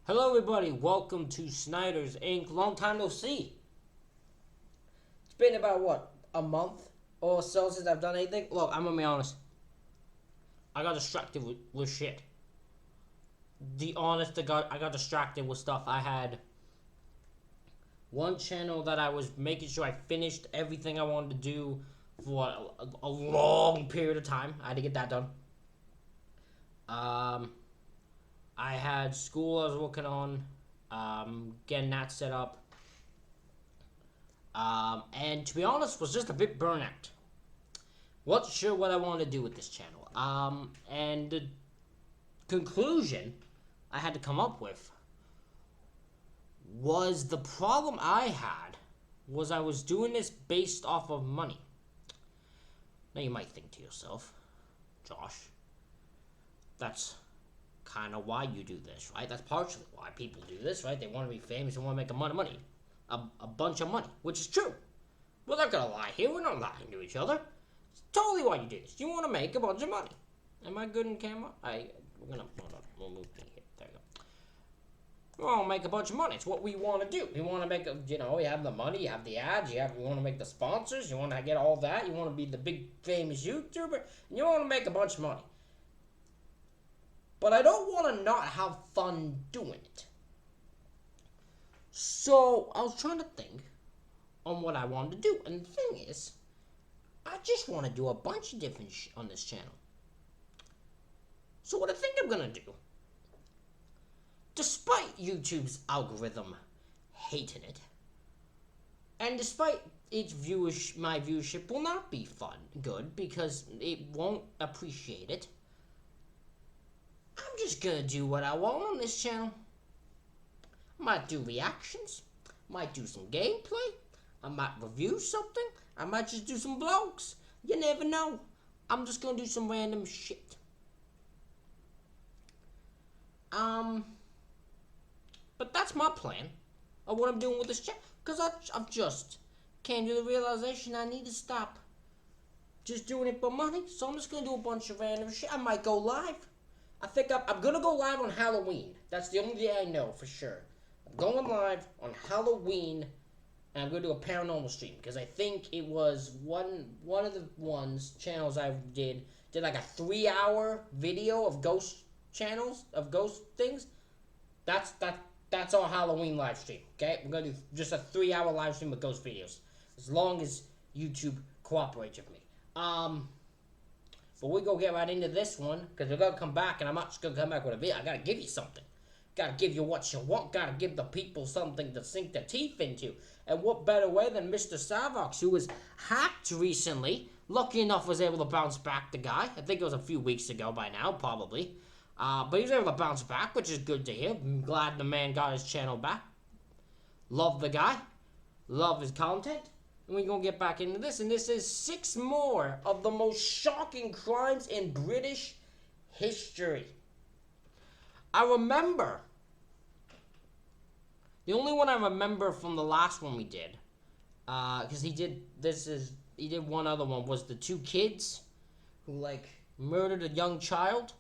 Hello everybody, welcome to Snyder's Inc. Long time no see. It's been about what, a month or so since I've done anything? Look, I'm gonna be honest. I got distracted with shit. I got distracted with stuff. I had one channel that I was making sure I finished everything I wanted to do for a long period of time. I had to get that done. I had school I was working on, getting that set up. And to be honest, was just a bit burnout. Wasn't sure what I wanted to do with this channel. And the conclusion I had to come up with was the problem I had was I was doing this based off of money. Now you might think to yourself, Josh, that's kind of why you do this, right? That's partially why people do this, right? They want to be famous and want to make a lot of money. A bunch of money, which is true. We're not going to lie here. We're not lying to each other. It's totally why you do this. You want to make a bunch of money. Am I good in camera? We're going to, hold on, we'll move me here. There you go. We want to make a bunch of money. It's what we want to do. We want to make, you have the money, you have the ads, you want to make the sponsors, you want to get all that, you want to be the big famous YouTuber, and you want to make a bunch of money. But I don't want to not have fun doing it. So, I was trying to think on what I wanted to do. And the thing is, I just want to do a bunch of different shit on this channel. So what I think I'm going to do, despite YouTube's algorithm hating it, and despite my viewership will not be good, because it won't appreciate it, I'm just going to do what I want on this channel. I might do reactions, might do some gameplay, I might review something, I might just do some vlogs. You never know. I'm just gonna do some random shit. But that's my plan of what I'm doing with this channel. Because I've just came to the realization I need to stop just doing it for money. So I'm just gonna do a bunch of random shit. I might go live. I think I'm gonna go live on Halloween. That's the only day I know for sure. I'm going live on Halloween, and I'm going to do a paranormal stream, because I think it was one of the channels I did like a 3-hour video of ghost channels, of ghost things. That's our Halloween live stream, okay? We're going to do just a 3-hour live stream with ghost videos, as long as YouTube cooperates with me. But we're going to get right into this one, because we're going to come back, and I'm not just going to come back with a video. I got to give you something. Gotta give you what you want. Gotta give the people something to sink their teeth into. And what better way than Mr. Savox, who was hacked recently. Lucky enough was able to bounce back, the guy. I think it was a few weeks ago by now, probably. But he was able to bounce back, which is good to hear. I'm glad the man got his channel back. Love the guy. Love his content. And we're gonna get back into this. And this is 6 more of the most shocking crimes in British history. I remember, the only one I remember from the last one we did, because he did one other one, was the 2 kids who, murdered a young child.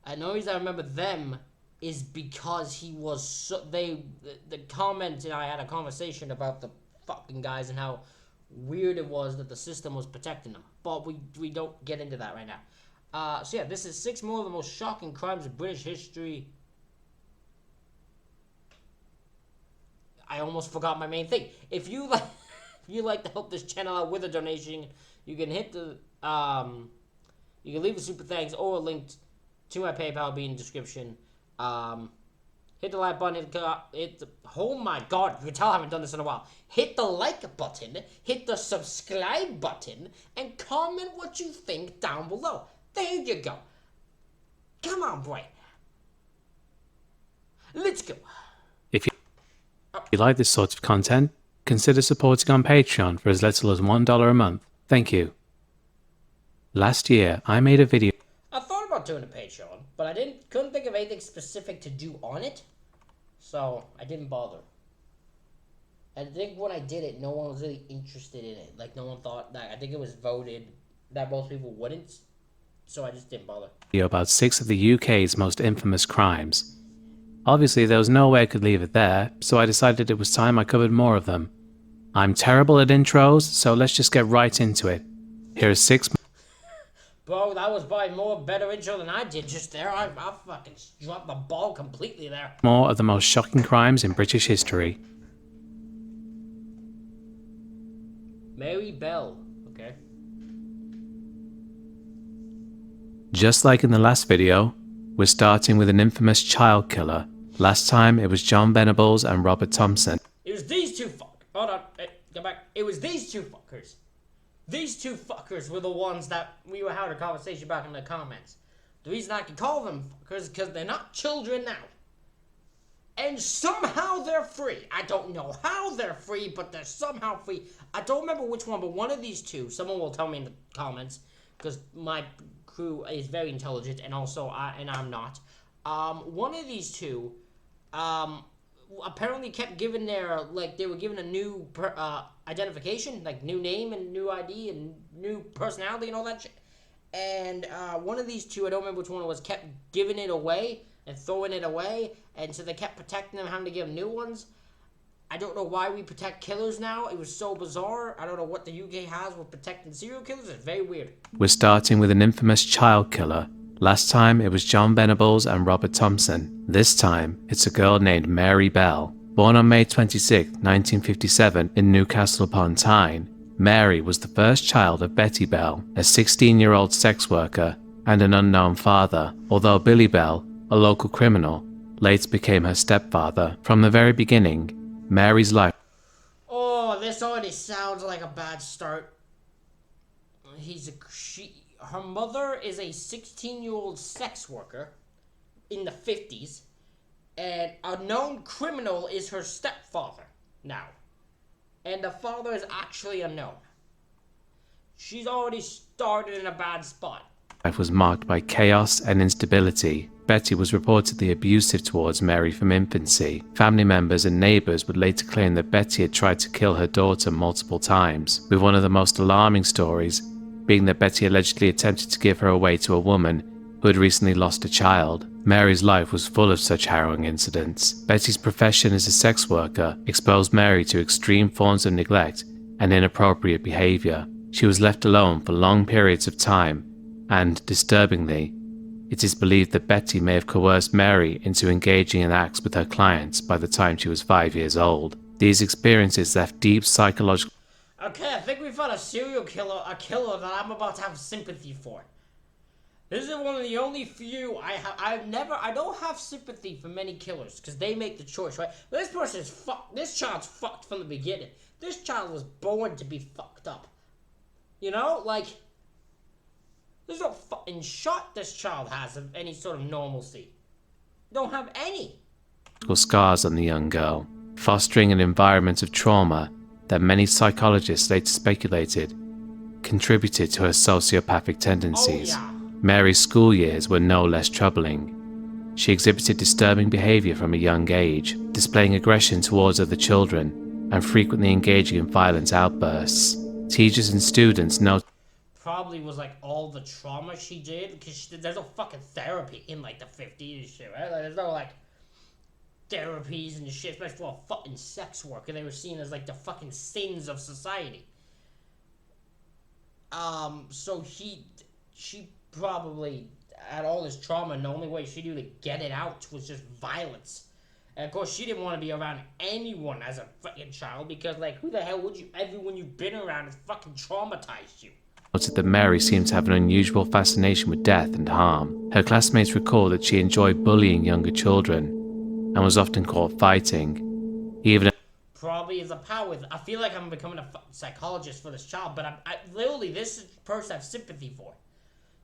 And the only reason I remember them is because he was, the comment, and I had a conversation about the fucking guys and how weird it was that the system was protecting them. But we don't get into that right now. So yeah, this is 6 more of the most shocking crimes in British history. I almost forgot my main thing. If you like to help this channel out with a donation, you can hit the you can leave a super thanks or a link to my PayPal be in the description. Hit the like button. Oh my god, you can tell I haven't done this in a while. Hit the like button, hit the subscribe button, and comment what you think down below. There you go. Come on, Brian. Let's go. If you like this sort of content, consider supporting on Patreon for as little as $1 a month. Thank you. Last year, I made a video. I thought about doing a Patreon, but I couldn't think of anything specific to do on it, so I didn't bother. I think when I did it, no one was really interested in it. No one thought that. I think it was voted that most people wouldn't. So I just didn't bother. About 6 of the UK's most infamous crimes. Obviously, there was no way I could leave it there, so I decided it was time I covered more of them. I'm terrible at intros, so let's just get right into it. Here are 6 Bro, that was probably more better intro than I did just there. I fucking dropped the ball completely there. more of the most shocking crimes in British history. Mary Bell. Okay. Just like in the last video, we're starting with an infamous child killer. Last time it was John Venables and Robert Thompson. It was these two Hold on. Hey, go back. It was these two fuckers. These two fuckers were the ones that we were having a conversation about in the comments. The reason I can call them fuckers is because they're not children now. And somehow they're free. I don't know how they're free, but they're somehow free. I don't remember which one, but one of these two, someone will tell me in the comments, because my crew is very intelligent, and also I'm not. One of these two, apparently kept giving their, like, they were given a new identification, like new name and new ID and new personality and all that shit. And one of these two, I don't remember which one it was, kept giving it away and throwing it away, and so they kept protecting them, having to give them new ones. I don't know why we protect killers now. It was so bizarre. I don't know what the UK has with protecting serial killers. It's very weird. We're starting with an infamous child killer. Last time it was John Venables and Robert Thompson. This time it's a girl named Mary Bell. Born on May 26, 1957 in Newcastle upon Tyne, Mary was the first child of Betty Bell, a 16-year-old sex worker, and an unknown father, although Billy Bell, a local criminal, later became her stepfather. From the very beginning, Mary's life. Oh, this already sounds like a bad start. Her mother is a 16-year-old sex worker in the 50s, and a known criminal is her stepfather now. And the father is actually unknown. She's already started in a bad spot. Life was marked by chaos and instability. Betty was reportedly abusive towards Mary from infancy. Family members and neighbors would later claim that Betty had tried to kill her daughter multiple times, with one of the most alarming stories being that Betty allegedly attempted to give her away to a woman who had recently lost a child. Mary's life was full of such harrowing incidents. Betty's profession as a sex worker exposed Mary to extreme forms of neglect and inappropriate behavior. She was left alone for long periods of time, and, disturbingly, it is believed that Betty may have coerced Mary into engaging in acts with her clients by the time she was 5 years old. These experiences left deep psychological. Okay, I think we found a serial killer, a killer that I'm about to have sympathy for. This is one of the only few I don't have sympathy for many killers, because they make the choice, right? This person is fucked. This child's fucked from the beginning. This child was born to be fucked up. You know, like, there's no fucking shot this child has of any sort of normalcy. Don't have any. Scars on the young girl, fostering an environment of trauma that many psychologists later speculated contributed to her sociopathic tendencies. Oh, yeah. Mary's school years were no less troubling. She exhibited disturbing behavior from a young age, displaying aggression towards other children, and frequently engaging in violent outbursts. Teachers and students noted Probably was like all the trauma she did, because there's no fucking therapy in like the 50s and shit, right? Like, there's no like therapies and shit, especially for a fucking sex worker. They were seen as like the fucking sins of society. So she probably had all this trauma, and the only way she knew to get it out was just violence. And of course, she didn't want to be around anyone as a fucking child, because like, who the hell would you? Everyone you've been around has fucking traumatized you. Noted that Mary seemed to have an unusual fascination with death and harm. Her classmates recalled that she enjoyed bullying younger children and was often caught fighting. Even Probably is a power. I feel like I'm becoming a psychologist for this child, but I literally, this person I have sympathy for.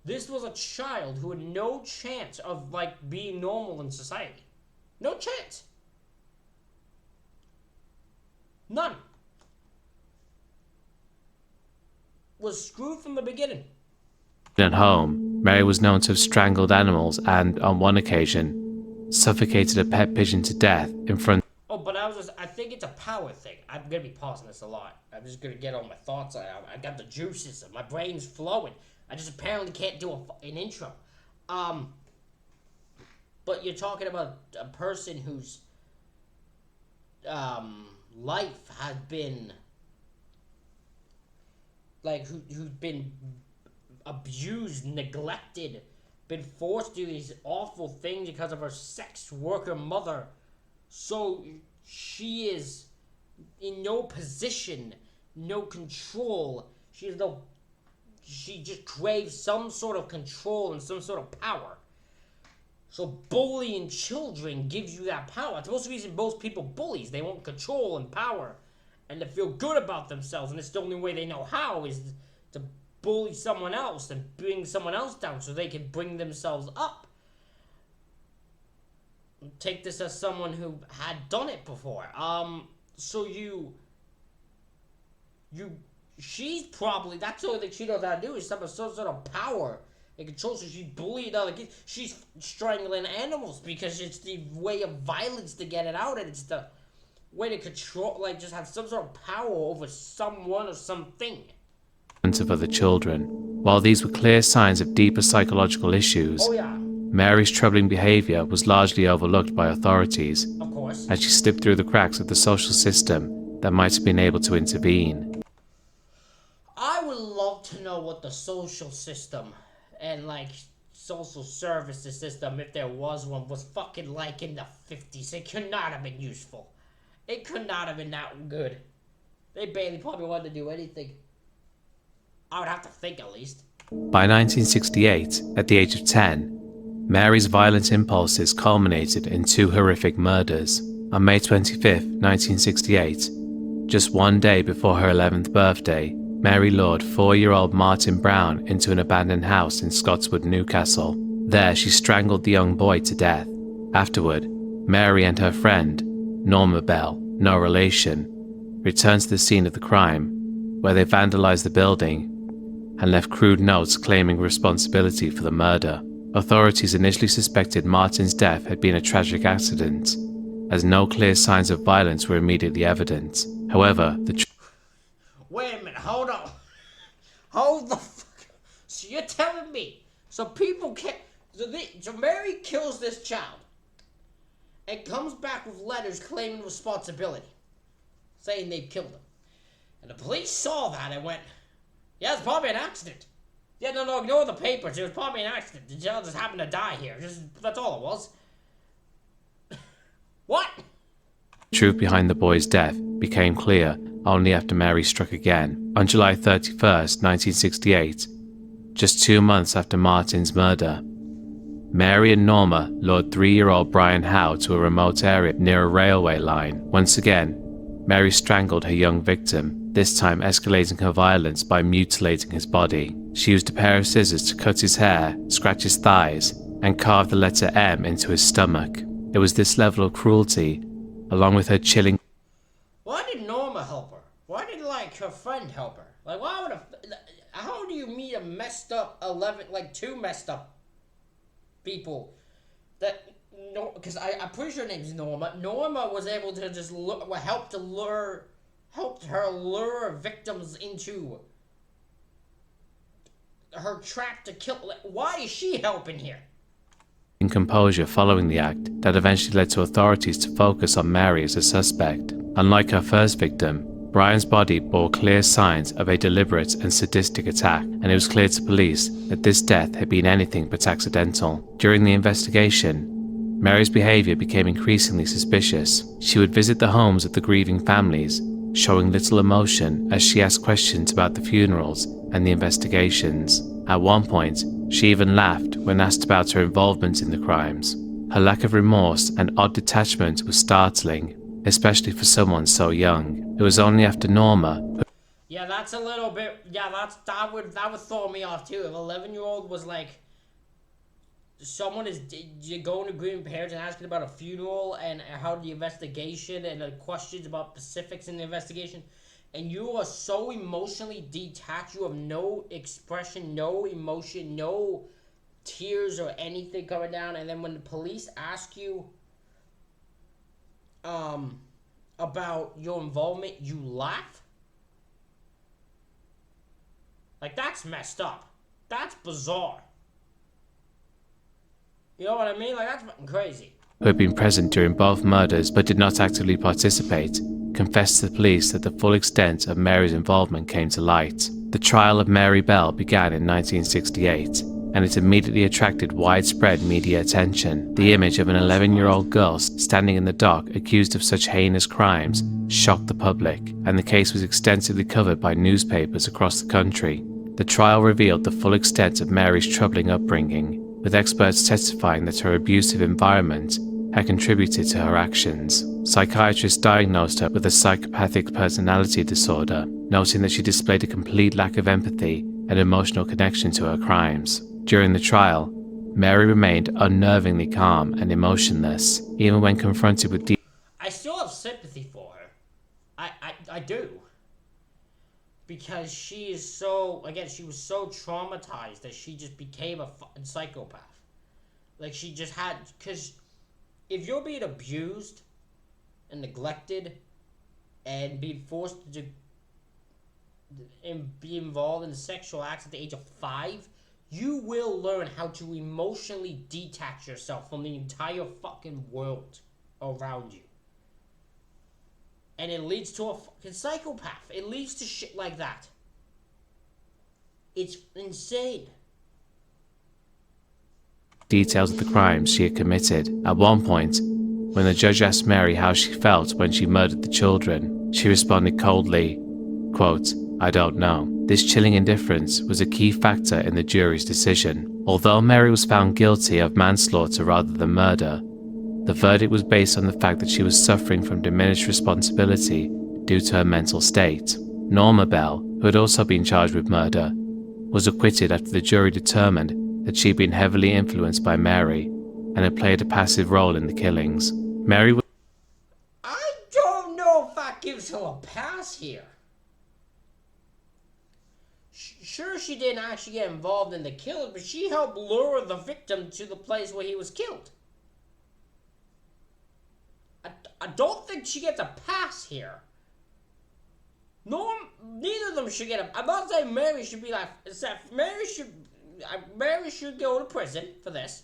This was a child who had no chance of like being normal in society. No chance. None. Was screwed from the beginning. at home, Mary was known to have strangled animals and, on one occasion, suffocated a pet pigeon to death in front. Oh, but I think it's a power thing. I'm gonna be pausing this a lot. I'm just gonna get all my thoughts. I got the juices. My brain's flowing. I just apparently can't do an intro. But you're talking about a person whose life has been like who's been abused, neglected, been forced to do these awful things because of her sex worker mother. So she is in no position, no control. She just craves some sort of control and some sort of power. So bullying children gives you that power. It's most reason most people bullies. They want control and power and to feel good about themselves. And it's the only way they know how is to bully someone else and bring someone else down so they can bring themselves up. Take this as someone who had done it before. So she's probably, that's the only thing she knows how to do is some sort of power and control. So she bullied other kids. She's strangling animals because it's the way of violence to get it out, and it's the way to control, like just have some sort of power over someone or something. Of other children. While these were clear signs of deeper psychological issues, Oh yeah, Mary's troubling behavior was largely overlooked by authorities, of course. as she slipped through the cracks of the social system that might have been able to intervene. I would love to know what the social system and like social services system, if there was one, was fucking like in the 50s. It could not have been useful. It could not have been that good. They barely probably wanted to do anything. I would have to think at least. By 1968, at the age of 10, Mary's violent impulses culminated in two horrific murders. On May 25, 1968, just one day before her 11th birthday, Mary lured 4-year-old Martin Brown into an abandoned house in Scotswood, Newcastle. There, she strangled the young boy to death. Afterward, Mary and her friend, Norma Bell, no relation, returned to the scene of the crime, where they vandalized the building and left crude notes claiming responsibility for the murder. Authorities initially suspected Martin's death had been a tragic accident, as no clear signs of violence were immediately evident. However, Wait a minute, hold on. Hold the fuck. So you're telling me, so people can't, so Mary kills this child and comes back with letters claiming responsibility, saying they've killed him. And the police saw that and went, yeah, it's probably an accident. Yeah, no, ignore the papers. It was probably an accident. The child just happened to die here. That's all it was. What? The truth behind the boy's death became clear only after Mary struck again. On July 31st, 1968, just 2 months after Martin's murder, Mary and Norma lured 3-year-old Brian Howe to a remote area near a railway line. Once again, Mary strangled her young victim, this time escalating her violence by mutilating his body. She used a pair of scissors to cut his hair, scratch his thighs, and carve the letter M into his stomach. It was this level of cruelty, along with her chilling... Why did Norma help her? Why did, like, her friend help her? Like, why would how do you meet a messed up 2 messed up people that... No, because I'm pretty sure her name's Norma. Norma was able to just helped her lure victims into her trap to kill. Why is she helping here? In composure following the act that eventually led to authorities to focus on Mary as a suspect. Unlike her first victim, Brian's body bore clear signs of a deliberate and sadistic attack, and it was clear to police that this death had been anything but accidental. During the investigation, Mary's behavior became increasingly suspicious. She would visit the homes of the grieving families, showing little emotion as she asked questions about the funerals and the investigations. At one point, she even laughed when asked about her involvement in the crimes. Her lack of remorse and odd detachment was startling, especially for someone so young. It was only after Norma... Yeah, that's a little bit... Yeah, that would throw me off too. If an 11-year-old was like... Someone is going to grieving parents and asking about a funeral and how the investigation and the questions about specifics in the investigation, and you are so emotionally detached, you have no expression, no emotion, no tears or anything coming down, and then when the police ask you about your involvement, you laugh? Like, that's messed up. That's bizarre. You know what I mean? Like, that's fucking crazy. Who had been present during both murders but did not actively participate, confessed to the police that the full extent of Mary's involvement came to light. The trial of Mary Bell began in 1968, and it immediately attracted widespread media attention. The image of an 11-year-old girl standing in the dock accused of such heinous crimes shocked the public, and the case was extensively covered by newspapers across the country. The trial revealed the full extent of Mary's troubling upbringing, with experts testifying that her abusive environment had contributed to her actions. Psychiatrists diagnosed her with a psychopathic personality disorder, noting that she displayed a complete lack of empathy and emotional connection to her crimes. During the trial, Mary remained unnervingly calm and emotionless, even when confronted with I still have sympathy for her. I do. Because she is so, again, she was so traumatized that she just became a fucking psychopath. Like, she just had, because if you're being abused and neglected and being forced to be involved in sexual acts at the age of 5, you will learn how to emotionally detach yourself from the entire fucking world around you. And it leads to a fucking psychopath. It leads to shit like that. It's insane. details of the crimes she had committed. At one point, when the judge asked Mary how she felt when she murdered the children, she responded coldly, quote, "I don't know." This chilling indifference was a key factor in the jury's decision. Although Mary was found guilty of manslaughter rather than murder, the verdict was based on the fact that she was suffering from diminished responsibility due to her mental state. Norma Bell, who had also been charged with murder, was acquitted after the jury determined that she'd been heavily influenced by Mary and had played a passive role in the killings. Mary was I don't know if that gives her a pass here. Sure, she didn't actually get involved in the killing, but she helped lure the victim to the place where he was killed. I don't think she gets a pass here. Neither of them should get a... I'm not saying Mary should be like... Mary should go to prison for this.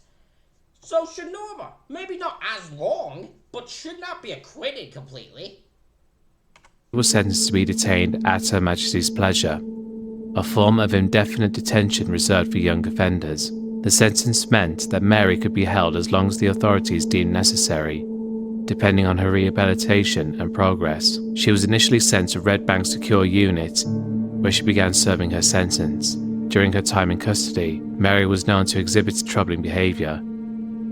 So should Norma. Maybe not as long, but should not be acquitted completely. sentenced to be detained at Her Majesty's pleasure, a form of indefinite detention reserved for young offenders. The sentence meant that Mary could be held as long as the authorities deemed necessary, depending on her rehabilitation and progress. She was initially sent to Red Bank Secure Unit, where she began serving her sentence. During her time in custody, Mary was known to exhibit troubling behavior,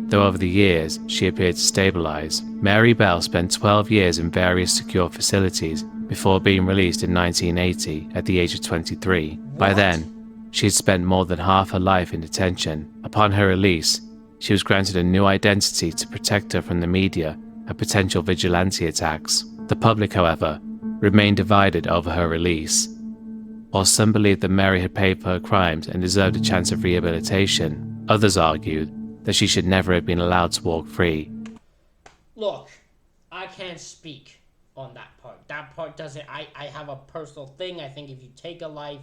though over the years she appeared to stabilize. Mary Bell spent 12 years in various secure facilities before being released in 1980 at the age of 23. By then, she had spent more than half her life in detention. Upon her release, she was granted a new identity to protect her from the media and potential vigilante attacks. The public, however, remained divided over her release. While some believed that Mary had paid for her crimes and deserved a chance of rehabilitation, others argued that she should never have been allowed to walk free. Look, I can't speak on that part. That part doesn't... I have a personal thing. I think if you take a life,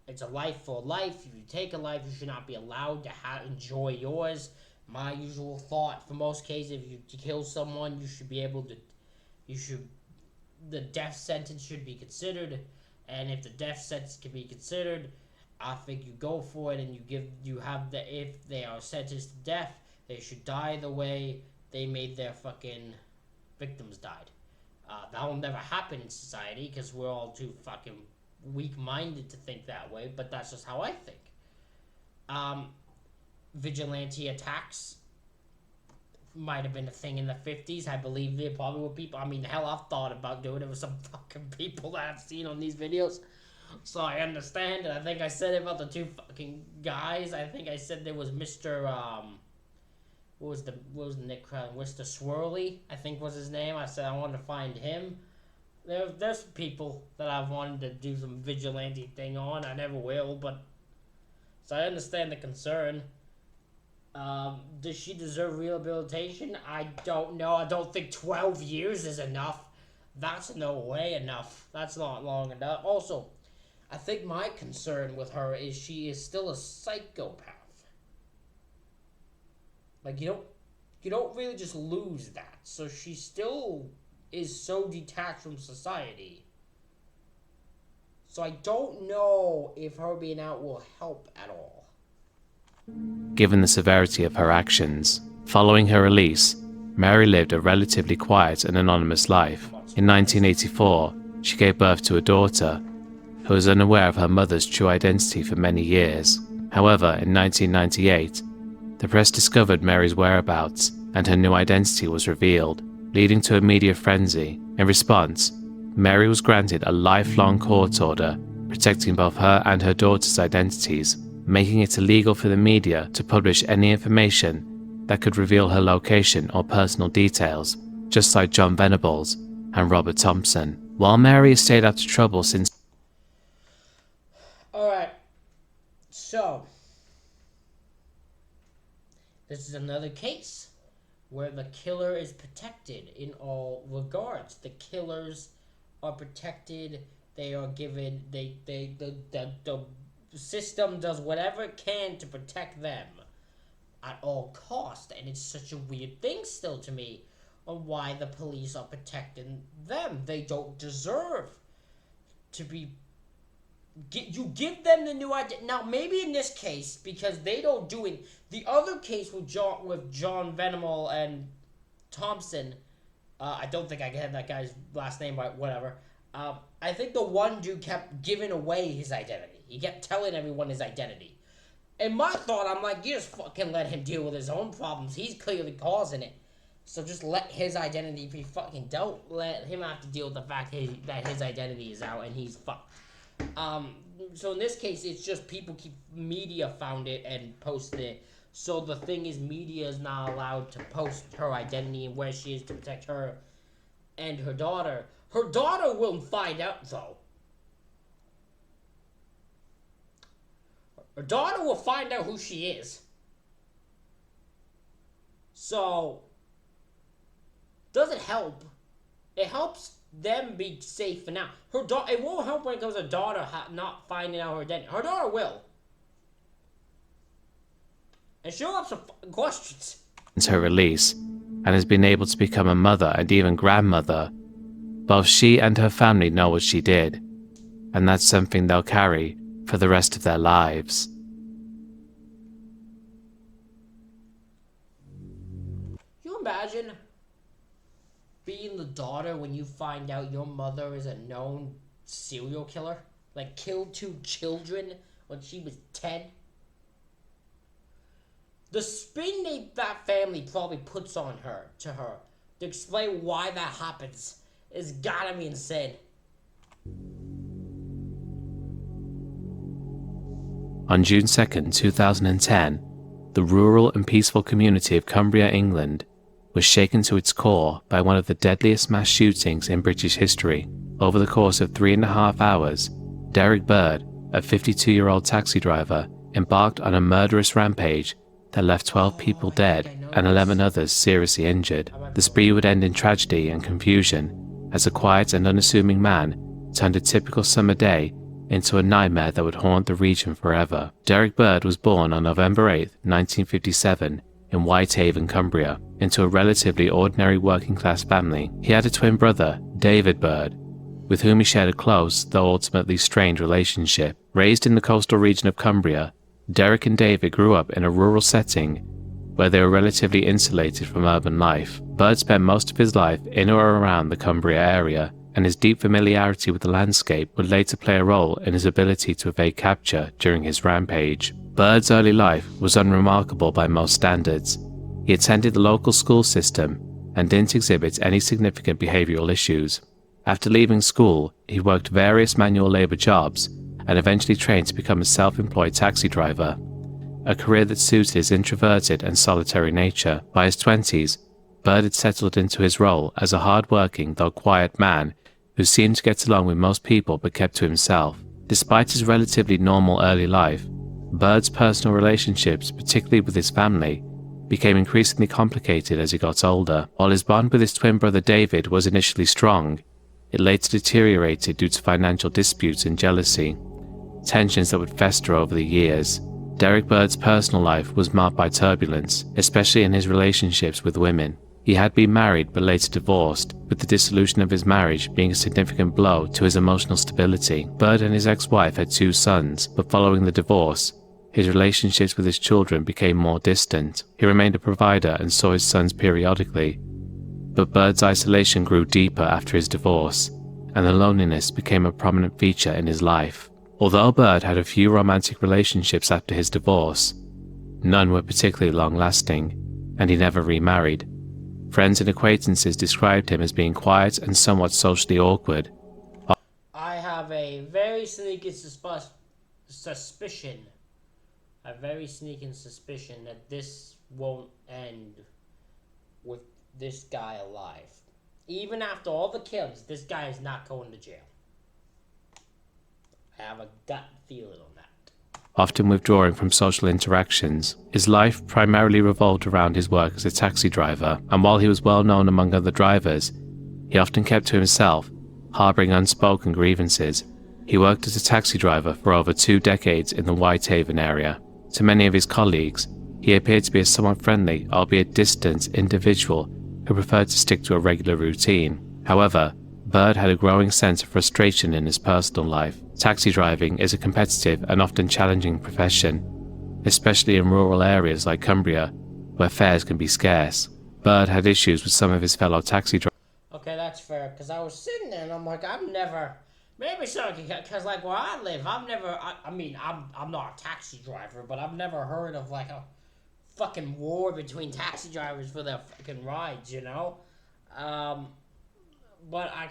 it's a life for life. If you take a life, you should not be allowed to enjoy yours. My usual thought for most cases, if you kill someone, you should be able to... The death sentence should be considered. And if the death sentence can be considered, I think you go for it and if they are sentenced to death, they should die the way they made their fucking victims died. That will never happen in society because we're all too fucking weak-minded to think that way, but that's just how I think. Vigilante attacks might have been a thing in the 50s. I believe there probably were people. I mean, hell, I've thought about doing it with some fucking people that I've seen on these videos. So I understand, and I think I said it about the two fucking guys. I think I said there was Mr. What was the Nick Mr. Swirly, I think was his name. I said I wanted to find him. There's people that I've wanted to do some vigilante thing on. I never will, but so I understand the concern. Does she deserve rehabilitation? I don't know. I don't think 12 years is enough. That's no way enough. That's not long enough. Also, I think my concern with her is she is still a psychopath. Like, you don't really just lose that. So she still is so detached from society. So I don't know if her being out will help at all. Given the severity of her actions, following her release, Mary lived a relatively quiet and anonymous life. In 1984, she gave birth to a daughter, who was unaware of her mother's true identity for many years. However, in 1998, the press discovered Mary's whereabouts and her new identity was revealed, leading to a media frenzy. In response, Mary was granted a lifelong court order protecting both her and her daughter's identities, making it illegal for the media to publish any information that could reveal her location or personal details, just like John Venables and Robert Thompson. While Mary has stayed out of trouble since... Alright, so this is another case where the killer is protected in all regards. The killers are protected. They are given, the system does whatever it can to protect them at all cost. And it's such a weird thing still to me on why the police are protecting them. They don't deserve to be... You give them the new idea. Now, maybe in this case, because they don't do it... The other case with John Venable and Thompson, I don't think I can have that guy's last name, but whatever. I think the one dude kept giving away his identity. He kept telling everyone his identity. And my thought, I'm like, you just fucking let him deal with his own problems. He's clearly causing it. So just let his identity be fucking... Don't let him have to deal with the fact that his identity is out and he's fucked. So in this case, it's just media found it and posted it. So the thing is, media is not allowed to post her identity and where she is to protect her and her daughter. Her daughter will find out, though. Her daughter will find out who she is. So, doesn't help. It helps them be safe for now. It won't help when it comes to daughter not finding out her identity. Her daughter will. And she'll have some questions. Since her release, and has been able to become a mother and even grandmother, both she and her family know what she did, and that's something they'll carry for the rest of their lives. You imagine being the daughter when you find out your mother is a known serial killer? Like, killed 2 children when she was 10? The spin that family probably puts on her, to explain why that happens, is gotta be insane. On June 2nd, 2010, the rural and peaceful community of Cumbria, England, was shaken to its core by one of the deadliest mass shootings in British history. Over the course of 3.5 hours, Derek Bird, a 52-year-old taxi driver, embarked on a murderous rampage that left 12 people dead and 11 others seriously injured. The spree would end in tragedy and confusion as a quiet and unassuming man turned a typical summer day into a nightmare that would haunt the region forever. Derek Bird was born on November 8, 1957, in Whitehaven, Cumbria, into a relatively ordinary working-class family. He had a twin brother, David Bird, with whom he shared a close, though ultimately strained relationship. Raised in the coastal region of Cumbria, Derek and David grew up in a rural setting where they were relatively insulated from urban life. Bird spent most of his life in or around the Cumbria area, and his deep familiarity with the landscape would later play a role in his ability to evade capture during his rampage. Bird's early life was unremarkable by most standards. He attended the local school system and didn't exhibit any significant behavioral issues. After leaving school, he worked various manual labor jobs and eventually trained to become a self-employed taxi driver, a career that suited his introverted and solitary nature. By his 20s, Bird had settled into his role as a hard-working though quiet man who seemed to get along with most people but kept to himself. Despite his relatively normal early life, Bird's personal relationships, particularly with his family, became increasingly complicated as he got older. While his bond with his twin brother David was initially strong, it later deteriorated due to financial disputes and jealousy, tensions that would fester over the years. Derek Bird's personal life was marked by turbulence, especially in his relationships with women. He had been married but later divorced, with the dissolution of his marriage being a significant blow to his emotional stability. Bird and his ex-wife had 2 sons, but following the divorce, his relationships with his children became more distant. He remained a provider and saw his sons periodically, but Bird's isolation grew deeper after his divorce, and the loneliness became a prominent feature in his life. Although Bird had a few romantic relationships after his divorce, none were particularly long-lasting, and he never remarried. Friends and acquaintances described him as being quiet and somewhat socially awkward. I have a very sneaking suspicion that this won't end with this guy alive. Even after all the killings, this guy is not going to jail. I have a gut feeling on that. Often withdrawing from social interactions, his life primarily revolved around his work as a taxi driver, and while he was well known among other drivers, he often kept to himself, harboring unspoken grievances. He worked as a taxi driver for over 2 decades in the Whitehaven area. To many of his colleagues, he appeared to be a somewhat friendly, albeit distant, individual who preferred to stick to a regular routine. However, Bird had a growing sense of frustration in his personal life. Taxi driving is a competitive and often challenging profession, especially in rural areas like Cumbria, where fares can be scarce. Bird had issues with some of his fellow taxi drivers. Okay, that's fair, because I was sitting there and I'm like, I've never, maybe so, because like where I live, I'm not a taxi driver, but I've never heard of like a fucking war between taxi drivers for their fucking rides, you know? But I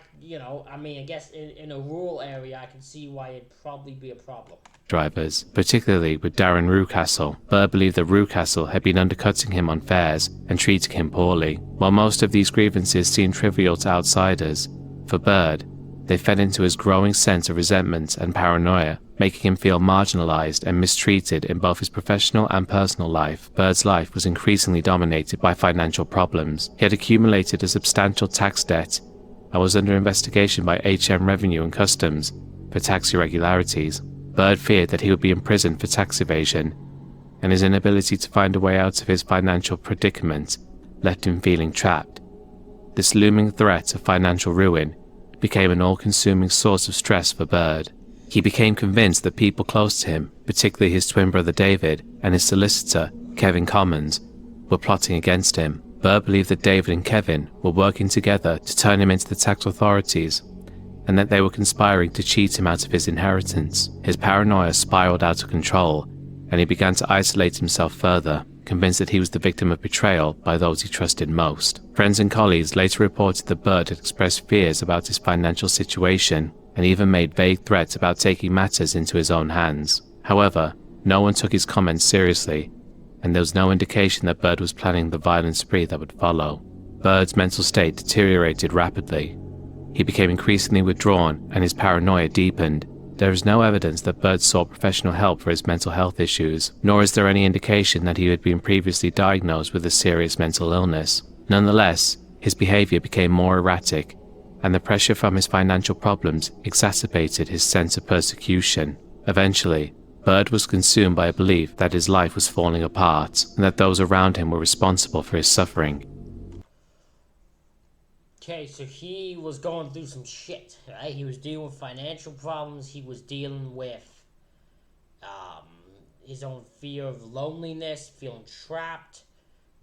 guess in a rural area, I can see why it'd probably be a problem. Drivers, particularly with Darren Rucastle. Bird believed that Rucastle had been undercutting him on fares and treating him poorly. While most of these grievances seemed trivial to outsiders, for Bird, they fed into his growing sense of resentment and paranoia, making him feel marginalized and mistreated in both his professional and personal life. Bird's life was increasingly dominated by financial problems. He had accumulated a substantial tax debt and was under investigation by HM Revenue and Customs for tax irregularities. Bird feared that he would be imprisoned for tax evasion, and his inability to find a way out of his financial predicament left him feeling trapped. This looming threat of financial ruin became an all-consuming source of stress for Bird. He became convinced that people close to him, particularly his twin brother David and his solicitor, Kevin Commons, were plotting against him. Bird believed that David and Kevin were working together to turn him into the tax authorities, and that they were conspiring to cheat him out of his inheritance. His paranoia spiraled out of control, and he began to isolate himself further, convinced that he was the victim of betrayal by those he trusted most. Friends and colleagues later reported that Bird had expressed fears about his financial situation, and even made vague threats about taking matters into his own hands. However, no one took his comments seriously, and there was no indication that Bird was planning the violent spree that would follow. Bird's mental state deteriorated rapidly. He became increasingly withdrawn, and his paranoia deepened. There is no evidence that Bird sought professional help for his mental health issues, nor is there any indication that he had been previously diagnosed with a serious mental illness. Nonetheless, his behavior became more erratic, and the pressure from his financial problems exacerbated his sense of persecution. Eventually, Bird was consumed by a belief that his life was falling apart, and that those around him were responsible for his suffering. Okay, so he was going through some shit, right? He was dealing with financial problems. He was dealing with his own fear of loneliness, feeling trapped,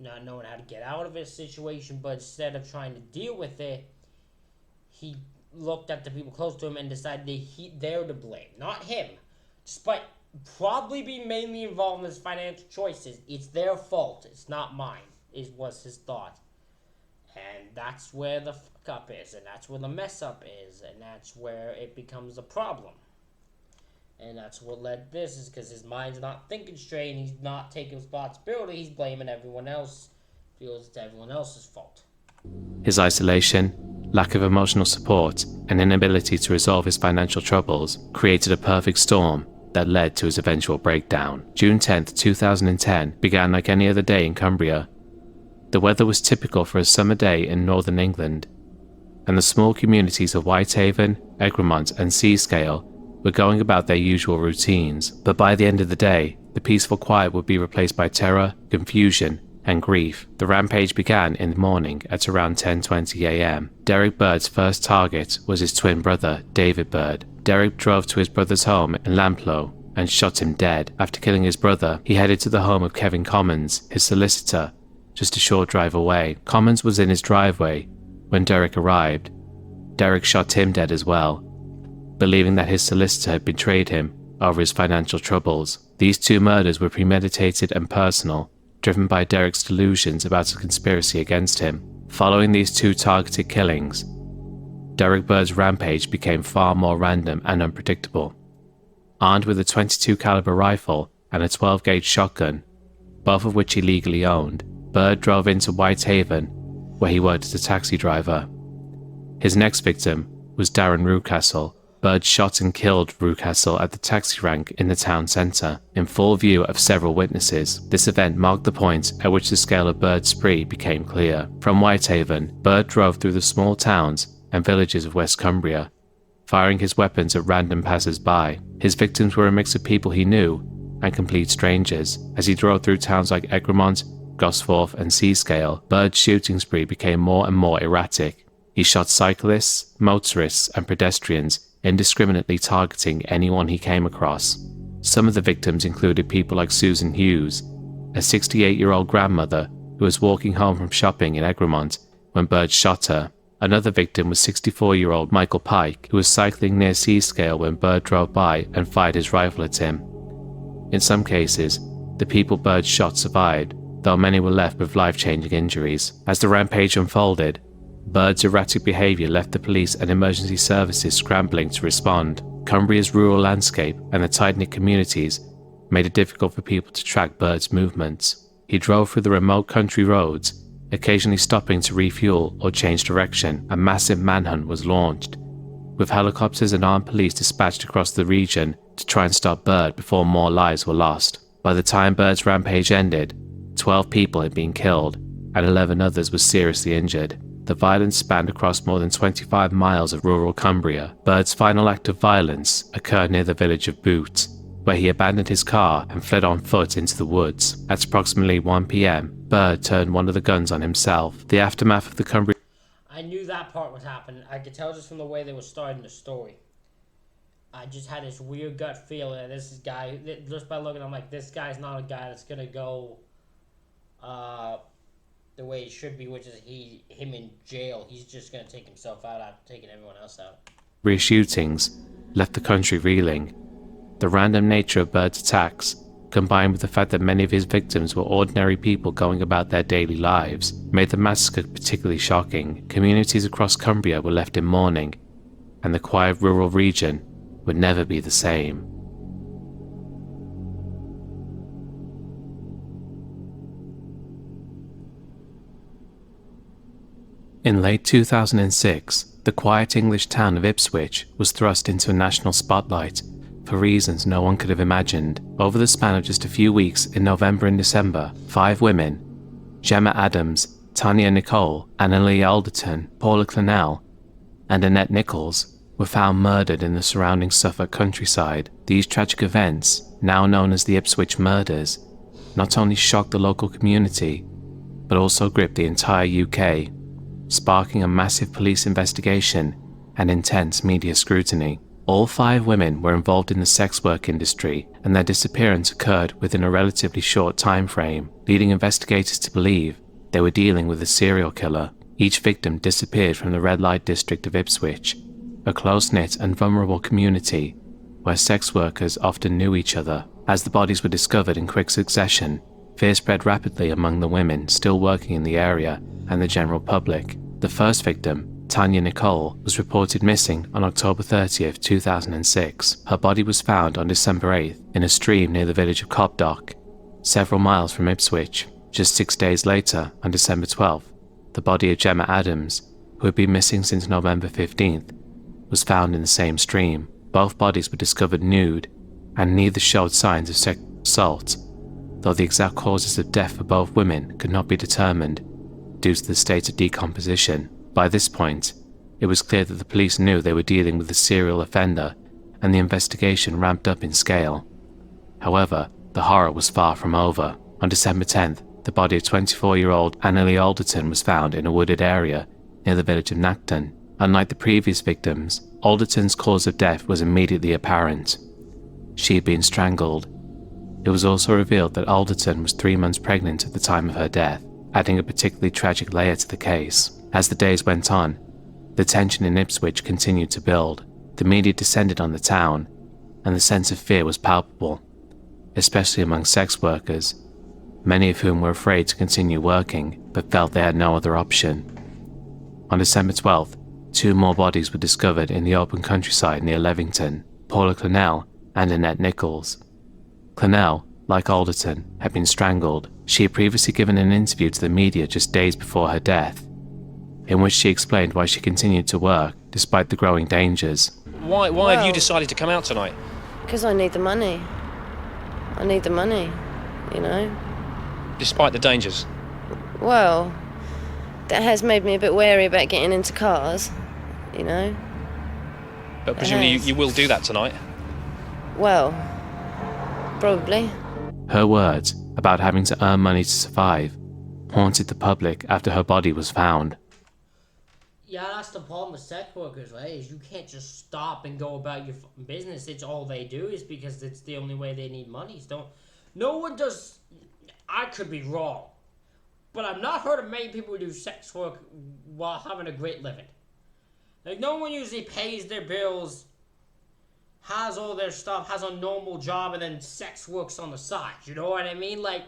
not knowing how to get out of his situation. But instead of trying to deal with it, he looked at the people close to him and decided that they're to blame, not him. Despite probably being mainly involved in his financial choices, it's their fault. It's not mine, was his thought. And that's where the fuck up is, and that's where the mess up is, and that's where it becomes a problem. And that's what led this, is because his mind's not thinking straight, and he's not taking responsibility. He's blaming everyone else, feels it's everyone else's fault. His isolation, lack of emotional support, and inability to resolve his financial troubles created a perfect storm that led to his eventual breakdown. June 10th, 2010 began like any other day in Cumbria. The weather was typical for a summer day in northern England, and the small communities of Whitehaven, Egremont and Seascale were going about their usual routines. But by the end of the day, the peaceful quiet would be replaced by terror, confusion, and grief. The rampage began in the morning at around 10:20 a.m. Derek Bird's first target was his twin brother, David Bird. Derek drove to his brother's home in Lamplow and shot him dead. After killing his brother, he headed to the home of Kevin Commons, his solicitor, just a short drive away. Commons was in his driveway when Derek arrived. Derek shot him dead as well, believing that his solicitor had betrayed him over his financial troubles. These two murders were premeditated and personal, driven by Derek's delusions about a conspiracy against him. Following these two targeted killings, Derek Bird's rampage became far more random and unpredictable. Armed with a .22 caliber rifle and a 12-gauge shotgun, both of which he legally owned, Bird drove into Whitehaven, where he worked as a taxi driver. His next victim was Darren Rucastle. Bird shot and killed Rucastle at the taxi rank in the town centre, in full view of several witnesses. This event marked the point at which the scale of Bird's spree became clear. From Whitehaven, Bird drove through the small towns and villages of West Cumbria, firing his weapons at random passers-by. His victims were a mix of people he knew and complete strangers. As he drove through towns like Egremont, Gosforth and Seascale, Bird's shooting spree became more and more erratic. He shot cyclists, motorists and pedestrians, indiscriminately targeting anyone he came across. Some of the victims included people like Susan Hughes, a 68-year-old grandmother who was walking home from shopping in Egremont when Bird shot her. Another victim was 64-year-old Michael Pike, who was cycling near Seascale when Bird drove by and fired his rifle at him. In some cases, the people Bird shot survived, though many were left with life-changing injuries. As the rampage unfolded, Bird's erratic behaviour left the police and emergency services scrambling to respond. Cumbria's rural landscape and the tight-knit communities made it difficult for people to track Bird's movements. He drove through the remote country roads, occasionally stopping to refuel or change direction. A massive manhunt was launched, with helicopters and armed police dispatched across the region to try and stop Bird before more lives were lost. By the time Bird's rampage ended, 12 people had been killed and 11 others were seriously injured. The violence spanned across more than 25 miles of rural Cumbria. Bird's final act of violence occurred near the village of Boot, where he abandoned his car and fled on foot into the woods. At approximately 1 p.m, Bird turned one of the guns on himself. The aftermath of the Cumbria... I knew that part would happen. I could tell just from the way they were starting the story. I just had this weird gut feeling that this guy, just by looking, I'm like, this guy's not a guy that's gonna go the way it should be, which is him in jail. He's just gonna take himself out after taking everyone else out. Shootings left the country reeling. The random nature of Bird's attacks, combined with the fact that many of his victims were ordinary people going about their daily lives, made the massacre particularly shocking. Communities across Cumbria were left in mourning, and the quiet rural region would never be the same. In late 2006, the quiet English town of Ipswich was thrust into a national spotlight for reasons no one could have imagined. Over the span of just a few weeks in November and December, 5 women, Gemma Adams, Tanya Nicole, Annalie Alderton, Paula Clennell, and Annette Nichols, were found murdered in the surrounding Suffolk countryside. These tragic events, now known as the Ipswich murders, not only shocked the local community, but also gripped the entire UK, sparking a massive police investigation and intense media scrutiny. All 5 women were involved in the sex work industry, and their disappearance occurred within a relatively short time frame, leading investigators to believe they were dealing with a serial killer. Each victim disappeared from the red light district of Ipswich, a close-knit and vulnerable community where sex workers often knew each other. As the bodies were discovered in quick succession, fear spread rapidly among the women still working in the area and the general public. The first victim, Tanya Nicole, was reported missing on October 30th, 2006. Her body was found on December 8th in a stream near the village of Copdock, several miles from Ipswich. Just 6 days later, on December 12th, the body of Gemma Adams, who had been missing since November 15th, was found in the same stream. Both bodies were discovered nude, and neither showed signs of sexual assault, though the exact causes of death for both women could not be determined due to the state of decomposition. By this point, it was clear that the police knew they were dealing with a serial offender, and the investigation ramped up in scale. However, the horror was far from over. On December 10th, the body of 24-year-old Annalie Alderton was found in a wooded area near the village of Nacton. Unlike the previous victims, Alderton's cause of death was immediately apparent. She had been strangled. It was also revealed that Alderton was 3 months pregnant at the time of her death, adding a particularly tragic layer to the case. As the days went on, the tension in Ipswich continued to build. The media descended on the town, and the sense of fear was palpable, especially among sex workers, many of whom were afraid to continue working but felt they had no other option. On December 12th, 2 more bodies were discovered in the open countryside near Levington, Paula Clennell and Annette Nichols. Clennell, like Alderton, had been strangled. She had previously given an interview to the media just days before her death, in which she explained why she continued to work despite the growing dangers. Why have you decided to come out tonight? Because I need the money. I need the money, you know. Despite the dangers? Well, that has made me a bit wary about getting into cars, you know. But presumably you will do that tonight? Well, probably. Her words about having to earn money to survive haunted the public after her body was found. Yeah, that's the problem with sex workers, right? Is you can't just stop and go about your business. It's all they do is because it's the only way they need money. No one does. I could be wrong, but I've not heard of many people who do sex work while having a great living. Like, no one usually pays their bills, has all their stuff, has a normal job, and then sex works on the side. You know what I mean? Like,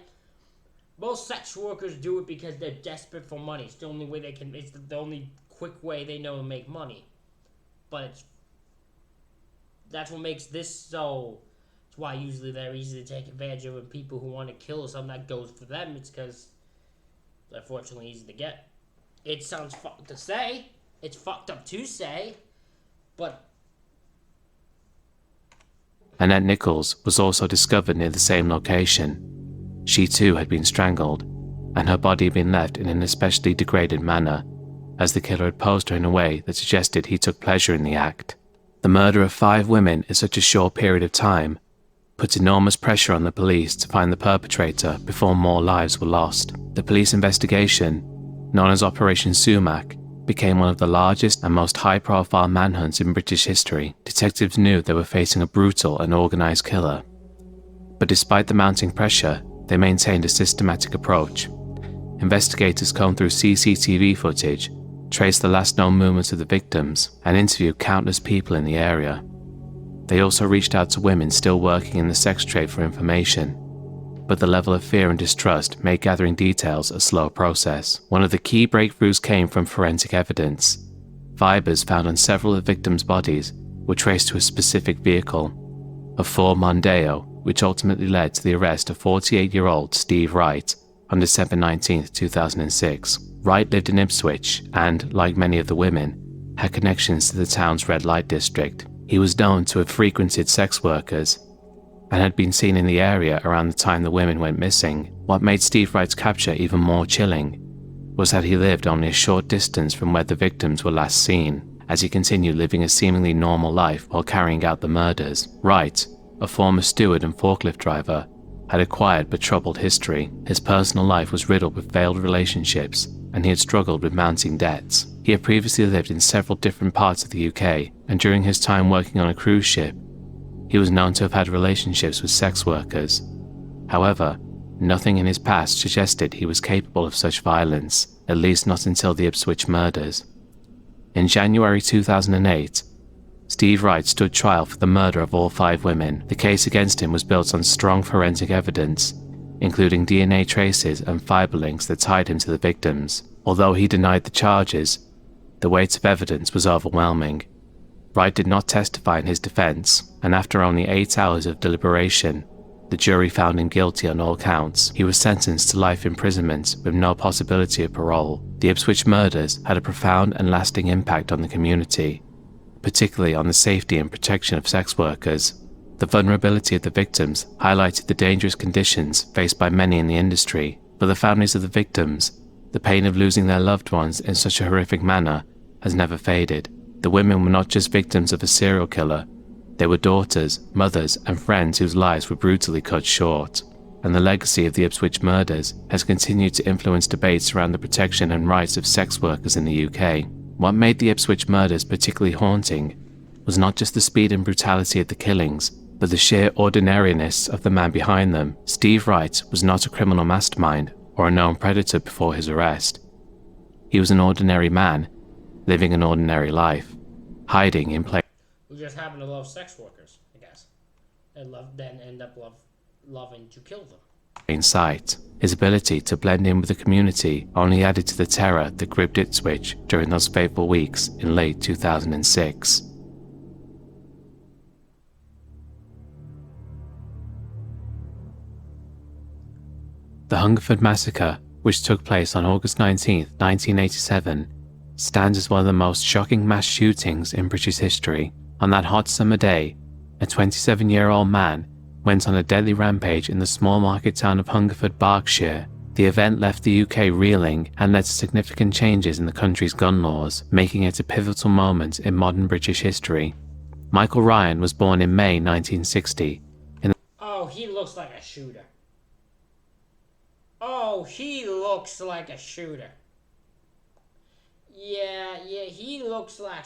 most sex workers do it because they're desperate for money. It's the only way they can. It's the only quick way they know to make money. But that's what makes this so. It's why usually they're easy to take advantage of, and people who want to kill something that goes for them, it's because they're fortunately easy to get. It sounds fucked to say. It's fucked up to say, but. Annette Nichols was also discovered near the same location. She too had been strangled, and her body had been left in an especially degraded manner, as the killer had posed her in a way that suggested he took pleasure in the act. The murder of 5 women in such a short period of time put enormous pressure on the police to find the perpetrator before more lives were lost. The police investigation, known as Operation Sumac, became one of the largest and most high-profile manhunts in British history. Detectives knew they were facing a brutal and organised killer. But despite the mounting pressure, they maintained a systematic approach. Investigators combed through CCTV footage, traced the last known movements of the victims, and interviewed countless people in the area. They also reached out to women still working in the sex trade for information, but the level of fear and distrust made gathering details a slow process. One of the key breakthroughs came from forensic evidence. Fibers found on several of the victims' bodies were traced to a specific vehicle, a Ford Mondeo, which ultimately led to the arrest of 48-year-old Steve Wright on December 19, 2006. Wright lived in Ipswich and, like many of the women, had connections to the town's red light district. He was known to have frequented sex workers and had been seen in the area around the time the women went missing. What made Steve Wright's capture even more chilling was that he lived only a short distance from where the victims were last seen, as he continued living a seemingly normal life while carrying out the murders. Wright, a former steward and forklift driver, had a quiet but troubled history. His personal life was riddled with failed relationships, and he had struggled with mounting debts. He had previously lived in several different parts of the UK, and during his time working on a cruise ship, he was known to have had relationships with sex workers. However, nothing in his past suggested he was capable of such violence, at least not until the Ipswich murders. In January 2008, Steve Wright stood trial for the murder of all 5 women. The case against him was built on strong forensic evidence, including DNA traces and fiber links that tied him to the victims. Although he denied the charges, the weight of evidence was overwhelming. Wright did not testify in his defense, and after only 8 hours of deliberation, the jury found him guilty on all counts. He was sentenced to life imprisonment with no possibility of parole. The Ipswich murders had a profound and lasting impact on the community, particularly on the safety and protection of sex workers. The vulnerability of the victims highlighted the dangerous conditions faced by many in the industry. For the families of the victims, the pain of losing their loved ones in such a horrific manner has never faded. The women were not just victims of a serial killer, They were daughters, mothers, and friends whose lives were brutally cut short. And the legacy of the Ipswich murders has continued to influence debates around the protection and rights of sex workers in the UK. What made the Ipswich murders particularly haunting was not just the speed and brutality of the killings, but the sheer ordinariness of the man behind them. Steve Wright was not a criminal mastermind or a known predator before his arrest. He was an ordinary man, living an ordinary life, hiding in plain We just happen to love sex workers, I guess. And then end up loving to kill them. sight. His ability to blend in with the community only added to the terror that gripped Ipswich during those fateful weeks in late 2006. The Hungerford Massacre, which took place on August 19, 1987, stands as one of the most shocking mass shootings in British history. On that hot summer day, a 27-year-old man went on a deadly rampage in the small market town of Hungerford, Berkshire. The event left the UK reeling and led to significant changes in the country's gun laws, making it a pivotal moment in modern British history. Michael Ryan was born in May 1960. Oh, he looks like a shooter. Oh, he looks like a shooter. Yeah, he looks like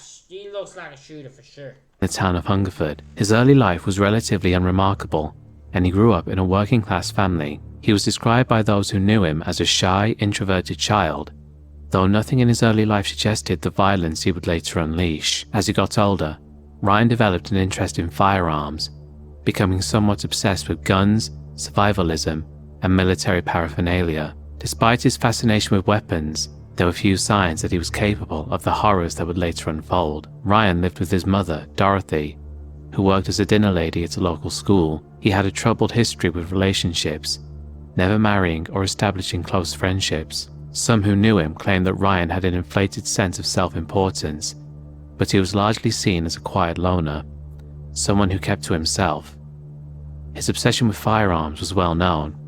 a shooter for sure. The town of Hungerford. His early life was relatively unremarkable, and he grew up in a working-class family. He was described by those who knew him as a shy, introverted child, though nothing in his early life suggested the violence he would later unleash. As he got older, Ryan developed an interest in firearms, becoming somewhat obsessed with guns, survivalism, and military paraphernalia. Despite his fascination with weapons, there were few signs that he was capable of the horrors that would later unfold. Ryan lived with his mother, Dorothy, who worked as a dinner lady at a local school. He had a troubled history with relationships, never marrying or establishing close friendships. Some who knew him claimed that Ryan had an inflated sense of self-importance, but he was largely seen as a quiet loner, someone who kept to himself. His obsession with firearms was well known,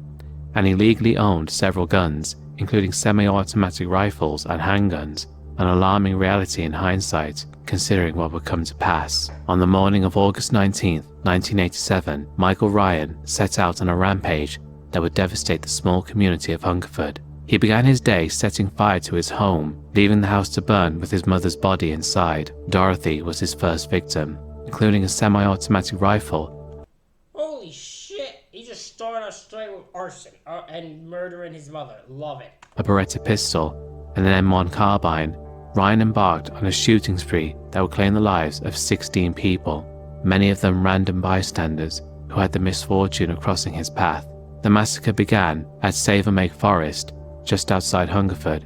and he legally owned several guns, including semi-automatic rifles and handguns, an alarming reality in hindsight, considering what would come to pass. On the morning of August 19, 1987, Michael Ryan set out on a rampage that would devastate the small community of Hungerford. He began his day setting fire to his home, leaving the house to burn with his mother's body inside. Dorothy was his first victim, including a semi-automatic rifle. Holy shit, he just started us straight with arson and murdering his mother. Love it. A Beretta pistol, and an M1 carbine. Ryan embarked on a shooting spree that would claim the lives of 16 people, many of them random bystanders who had the misfortune of crossing his path. The massacre began at Savermake Forest, just outside Hungerford,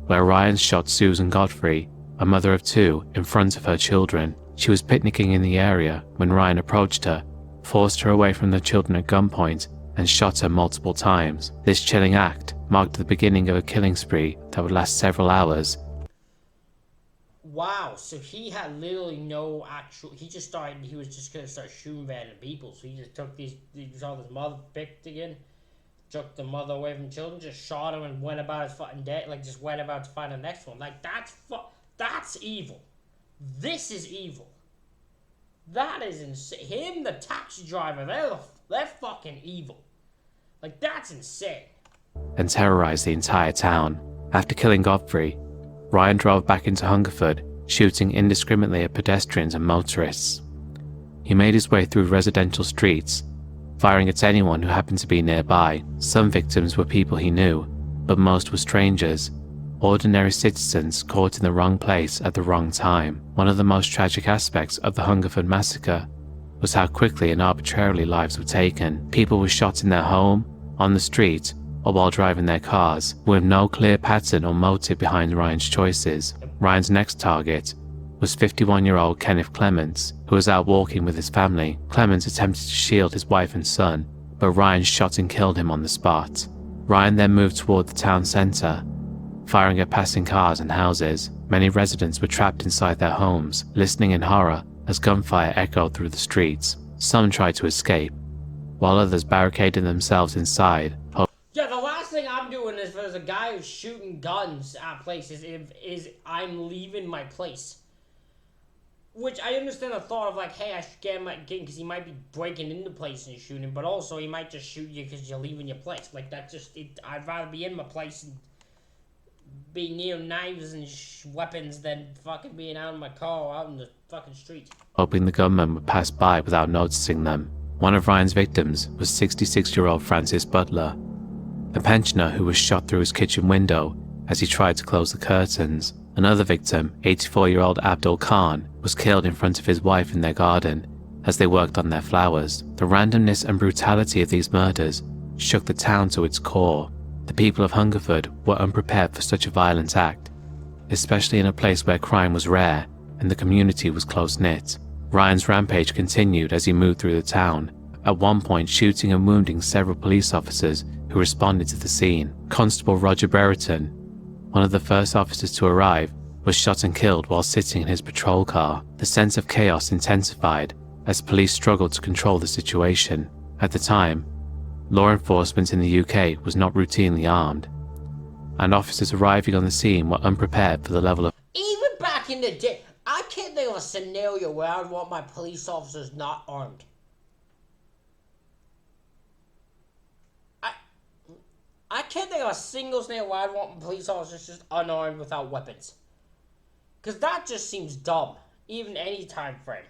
where Ryan shot Susan Godfrey, a mother of two, in front of her children. She was picnicking in the area when Ryan approached her, forced her away from the children at gunpoint, and shot her multiple times. This chilling act marked the beginning of a killing spree that would last several hours. Wow, so he had literally no actual... He was just going to start shooting random people. So he just took he saw this mother picked again, took the mother away from children, just shot him and went about his fucking day, just went about to find the next one. That's evil. This is evil. That is insane. Him, the taxi driver, they're fucking evil. That's insane. And terrorized the entire town. After killing Godfrey, Ryan drove back into Hungerford, shooting indiscriminately at pedestrians and motorists. He made his way through residential streets, firing at anyone who happened to be nearby. Some victims were people he knew, but most were strangers, ordinary citizens caught in the wrong place at the wrong time. One of the most tragic aspects of the Hungerford massacre was how quickly and arbitrarily lives were taken. People were shot in their home, on the street, or while driving their cars, with no clear pattern or motive behind Ryan's choices. Ryan's next target was 51-year-old Kenneth Clements, who was out walking with his family. Clements attempted to shield his wife and son, but Ryan shot and killed him on the spot. Ryan then moved toward the town centre, firing at passing cars and houses. Many residents were trapped inside their homes, listening in horror as gunfire echoed through the streets. Some tried to escape, while others barricaded themselves inside. Yeah, the last thing I'm doing if there's a guy who's shooting guns at places is I'm leaving my place. Which I understand the thought of like, hey, I should get him again because he might be breaking into places and shooting, but also he might just shoot you because you're leaving your place. Like that just, I'd rather be in my place and be near knives and weapons than fucking being out in my car out in the fucking streets. Hoping the gunman would pass by without noticing them. One of Ryan's victims was 66-year-old Francis Butler, a pensioner who was shot through his kitchen window as he tried to close the curtains. Another victim, 84-year-old Abdul Khan, was killed in front of his wife in their garden as they worked on their flowers. The randomness and brutality of these murders shook the town to its core. The people of Hungerford were unprepared for such a violent act, especially in a place where crime was rare and the community was close-knit. Ryan's rampage continued as he moved through the town, at one point shooting and wounding several police officers who responded to the scene. Constable Roger Brereton, one of the first officers to arrive, was shot and killed while sitting in his patrol car. The sense of chaos intensified as police struggled to control the situation. At the time, law enforcement in the UK was not routinely armed, and officers arriving on the scene were unprepared for the level of... Even back in the day, I can't think of a scenario where I'd want my police officers not armed. I can't think of a single scenario where I'd want police officers just unarmed without weapons. Because that just seems dumb, even any time frame.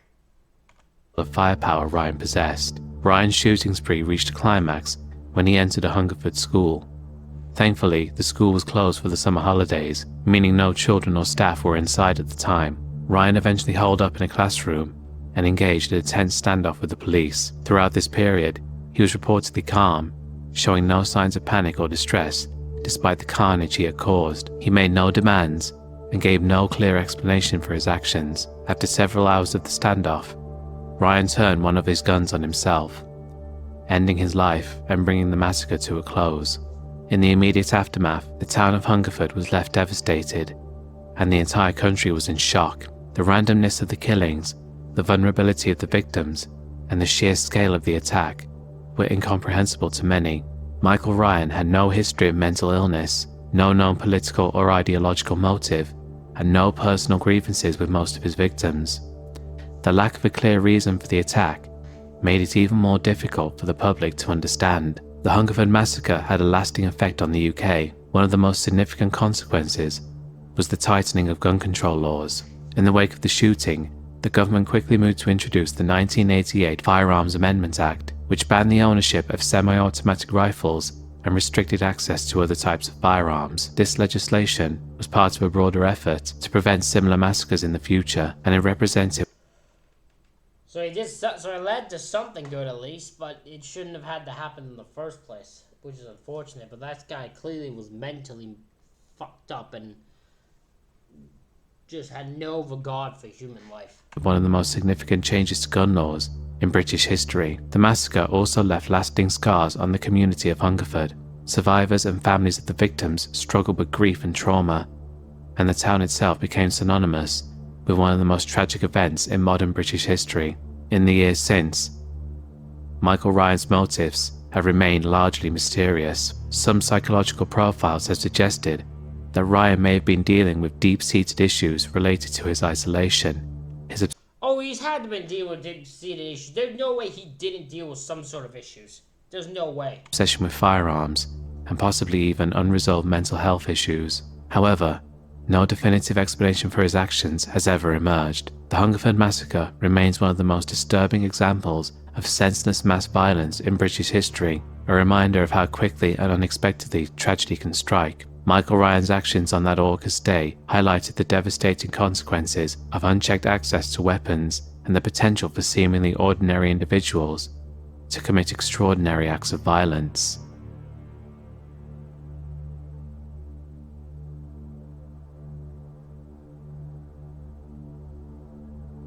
...of firepower Ryan possessed. Ryan's shooting spree reached a climax when he entered a Hungerford school. Thankfully, the school was closed for the summer holidays, meaning no children or staff were inside at the time. Ryan eventually holed up in a classroom and engaged in a tense standoff with the police. Throughout this period, he was reportedly calm, showing no signs of panic or distress despite the carnage he had caused. He made no demands and gave no clear explanation for his actions. After several hours of the standoff, Ryan turned one of his guns on himself, ending his life and bringing the massacre to a close. In the immediate aftermath, the town of Hungerford was left devastated, and the entire country was in shock. The randomness of the killings, the vulnerability of the victims, and the sheer scale of the attack were incomprehensible to many. Michael Ryan had no history of mental illness, no known political or ideological motive, and no personal grievances with most of his victims. The lack of a clear reason for the attack made it even more difficult for the public to understand. The Hungerford massacre had a lasting effect on the UK. One of the most significant consequences was the tightening of gun control laws. In the wake of the shooting, the government quickly moved to introduce the 1988 Firearms Amendment Act, which banned the ownership of semi-automatic rifles and restricted access to other types of firearms. This legislation was part of a broader effort to prevent similar massacres in the future, and it represented... So it led to something good at least, but it shouldn't have had to happen in the first place, which is unfortunate. But that guy clearly was mentally fucked up and just had no regard for human life. One of the most significant changes to gun laws in British history. The massacre also left lasting scars on the community of Hungerford. Survivors and families of the victims struggled with grief and trauma, and the town itself became synonymous with one of the most tragic events in modern British history. In the years since, Michael Ryan's motives have remained largely mysterious. Some psychological profiles have suggested that Ryan may have been dealing with deep-seated issues related to his isolation. He's had to been dealing with deep-seated issues. There's no way he didn't deal with some sort of issues. There's no way. Obsession with firearms, and possibly even unresolved mental health issues. However, no definitive explanation for his actions has ever emerged. The Hungerford massacre remains one of the most disturbing examples of senseless mass violence in British history, a reminder of how quickly and unexpectedly tragedy can strike. Michael Ryan's actions on that August day highlighted the devastating consequences of unchecked access to weapons and the potential for seemingly ordinary individuals to commit extraordinary acts of violence.